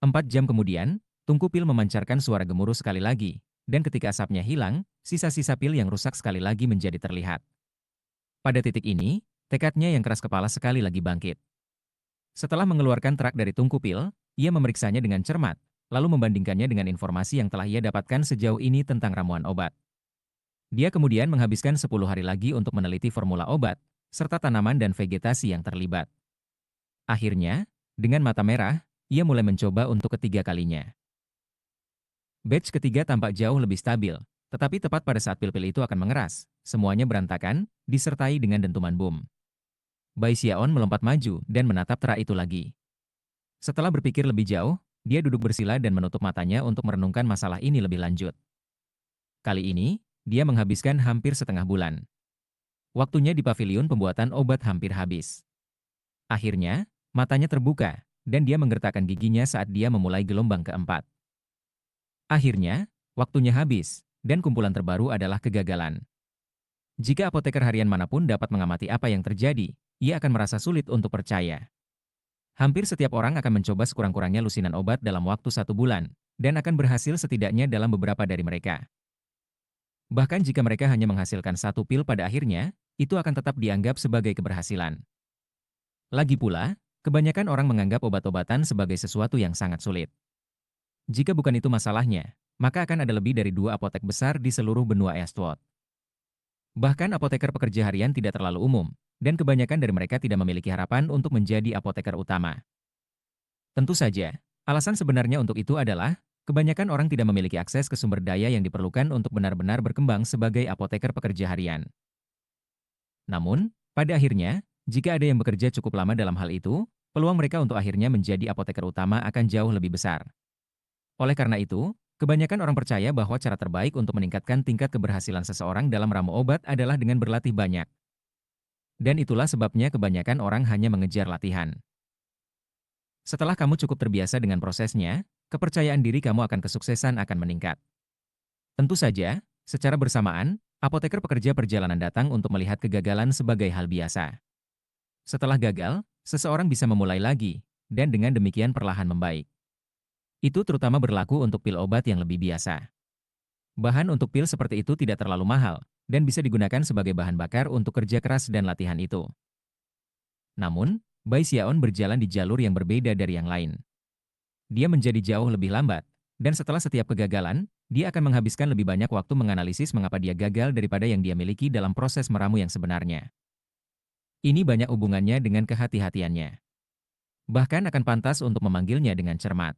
4 jam kemudian, tungku pil memancarkan suara gemuruh sekali lagi, dan ketika asapnya hilang, sisa-sisa pil yang rusak sekali lagi menjadi terlihat. Pada titik ini, tekadnya yang keras kepala sekali lagi bangkit. Setelah mengeluarkan trak dari tungku pil, ia memeriksanya dengan cermat, lalu membandingkannya dengan informasi yang telah ia dapatkan sejauh ini tentang ramuan obat. Dia kemudian menghabiskan 10 hari lagi untuk meneliti formula obat, serta tanaman dan vegetasi yang terlibat. Akhirnya, dengan mata merah, ia mulai mencoba untuk ketiga kalinya. Batch ketiga tampak jauh lebih stabil, tetapi tepat pada saat pil-pil itu akan mengeras, semuanya berantakan, disertai dengan dentuman bom. Bai Xiaon melompat maju dan menatap terak itu lagi. Setelah berpikir lebih jauh, dia duduk bersila dan menutup matanya untuk merenungkan masalah ini lebih lanjut. Kali ini, dia menghabiskan hampir setengah bulan. Waktunya di paviliun pembuatan obat hampir habis. Akhirnya, matanya terbuka, dan dia menggertakkan giginya saat dia memulai gelombang keempat. Akhirnya, waktunya habis, dan kumpulan terbaru adalah kegagalan. Jika apoteker harian manapun dapat mengamati apa yang terjadi, ia akan merasa sulit untuk percaya. Hampir setiap orang akan mencoba sekurang-kurangnya lusinan obat dalam waktu 1 bulan, dan akan berhasil setidaknya dalam beberapa dari mereka. Bahkan jika mereka hanya menghasilkan 1 pil pada akhirnya, itu akan tetap dianggap sebagai keberhasilan. Lagi pula, kebanyakan orang menganggap obat-obatan sebagai sesuatu yang sangat sulit. Jika bukan itu masalahnya, maka akan ada lebih dari 2 apotek besar di seluruh benua Eastwood. Bahkan apoteker pekerja harian tidak terlalu umum, dan kebanyakan dari mereka tidak memiliki harapan untuk menjadi apoteker utama. Tentu saja, alasan sebenarnya untuk itu adalah, kebanyakan orang tidak memiliki akses ke sumber daya yang diperlukan untuk benar-benar berkembang sebagai apoteker pekerja harian. Namun, pada akhirnya, jika ada yang bekerja cukup lama dalam hal itu, peluang mereka untuk akhirnya menjadi apoteker utama akan jauh lebih besar. Oleh karena itu, kebanyakan orang percaya bahwa cara terbaik untuk meningkatkan tingkat keberhasilan seseorang dalam meramu obat adalah dengan berlatih banyak. Dan itulah sebabnya kebanyakan orang hanya mengejar latihan. Setelah kamu cukup terbiasa dengan prosesnya, kepercayaan diri kamu akan kesuksesan akan meningkat. Tentu saja, secara bersamaan, apoteker pekerja perjalanan datang untuk melihat kegagalan sebagai hal biasa. Setelah gagal, seseorang bisa memulai lagi, dan dengan demikian perlahan membaik. Itu terutama berlaku untuk pil obat yang lebih biasa. Bahan untuk pil seperti itu tidak terlalu mahal, dan bisa digunakan sebagai bahan bakar untuk kerja keras dan latihan itu. Namun, Bai Xiaon berjalan di jalur yang berbeda dari yang lain. Dia menjadi jauh lebih lambat, dan setelah setiap kegagalan, dia akan menghabiskan lebih banyak waktu menganalisis mengapa dia gagal daripada yang dia miliki dalam proses meramu yang sebenarnya. Ini banyak hubungannya dengan kehati-hatiannya. Bahkan akan pantas untuk memanggilnya dengan cermat.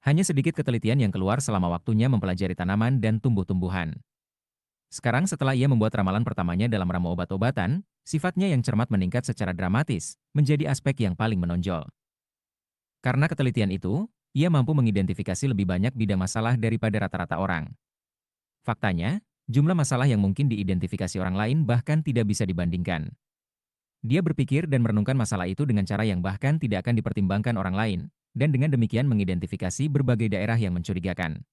Hanya sedikit ketelitian yang keluar selama waktunya mempelajari tanaman dan tumbuh-tumbuhan. Sekarang setelah ia membuat ramalan pertamanya dalam ramu obat-obatan, sifatnya yang cermat meningkat secara dramatis, menjadi aspek yang paling menonjol. Karena ketelitian itu, ia mampu mengidentifikasi lebih banyak bidang masalah daripada rata-rata orang. Faktanya, jumlah masalah yang mungkin diidentifikasi orang lain bahkan tidak bisa dibandingkan. Dia berpikir dan merenungkan masalah itu dengan cara yang bahkan tidak akan dipertimbangkan orang lain, dan dengan demikian mengidentifikasi berbagai daerah yang mencurigakan.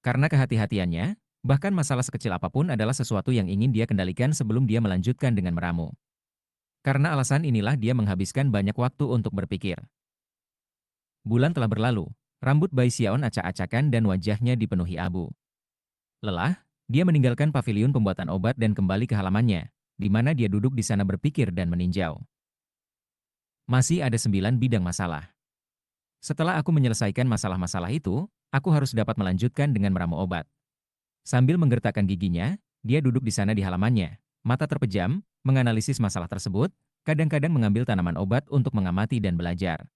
Karena kehati-hatiannya, bahkan masalah sekecil apapun adalah sesuatu yang ingin dia kendalikan sebelum dia melanjutkan dengan meramu. Karena alasan inilah dia menghabiskan banyak waktu untuk berpikir. Bulan telah berlalu, rambut Bai Xiaon acak-acakan dan wajahnya dipenuhi abu. Lelah, dia meninggalkan paviliun pembuatan obat dan kembali ke halamannya, di mana dia duduk di sana berpikir dan meninjau. Masih ada 9 bidang masalah. Setelah aku menyelesaikan masalah-masalah itu, aku harus dapat melanjutkan dengan meramu obat. Sambil menggertakkan giginya, dia duduk di sana di halamannya, mata terpejam, menganalisis masalah tersebut, kadang-kadang mengambil tanaman obat untuk mengamati dan belajar.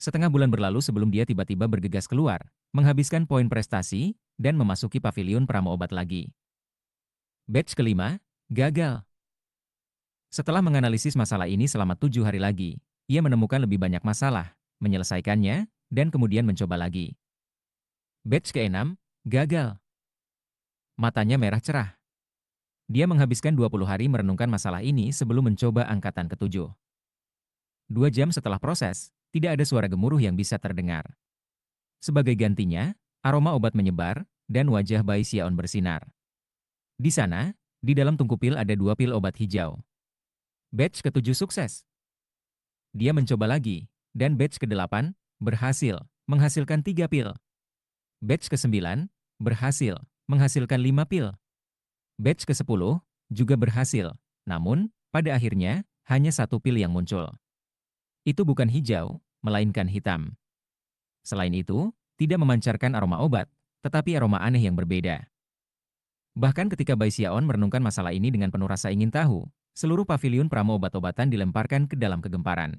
Setengah bulan berlalu sebelum dia tiba-tiba bergegas keluar, menghabiskan poin prestasi, dan memasuki paviliun peramu obat lagi. Batch kelima, gagal. Setelah menganalisis masalah ini selama 7 hari lagi, ia menemukan lebih banyak masalah, menyelesaikannya, dan kemudian mencoba lagi. Batch keenam, gagal. Matanya merah cerah. Dia menghabiskan 20 hari merenungkan masalah ini sebelum mencoba angkatan ke-7. 2 jam setelah proses, tidak ada suara gemuruh yang bisa terdengar. Sebagai gantinya, aroma obat menyebar, dan wajah Bai Xiaon bersinar. Di sana, di dalam tungku pil ada 2 pil obat hijau. Batch ke-7 sukses. Dia mencoba lagi, dan batch ke-8 berhasil, menghasilkan 3 pil. Batch ke-9 berhasil, menghasilkan 5 pil. Batch ke-10 juga berhasil, namun, pada akhirnya, hanya 1 pil yang muncul. Itu bukan hijau, melainkan hitam. Selain itu, tidak memancarkan aroma obat, tetapi aroma aneh yang berbeda. Bahkan ketika Bai Xiaon merenungkan masalah ini dengan penuh rasa ingin tahu, seluruh paviliun pramu obat-obatan dilemparkan ke dalam kegemparan.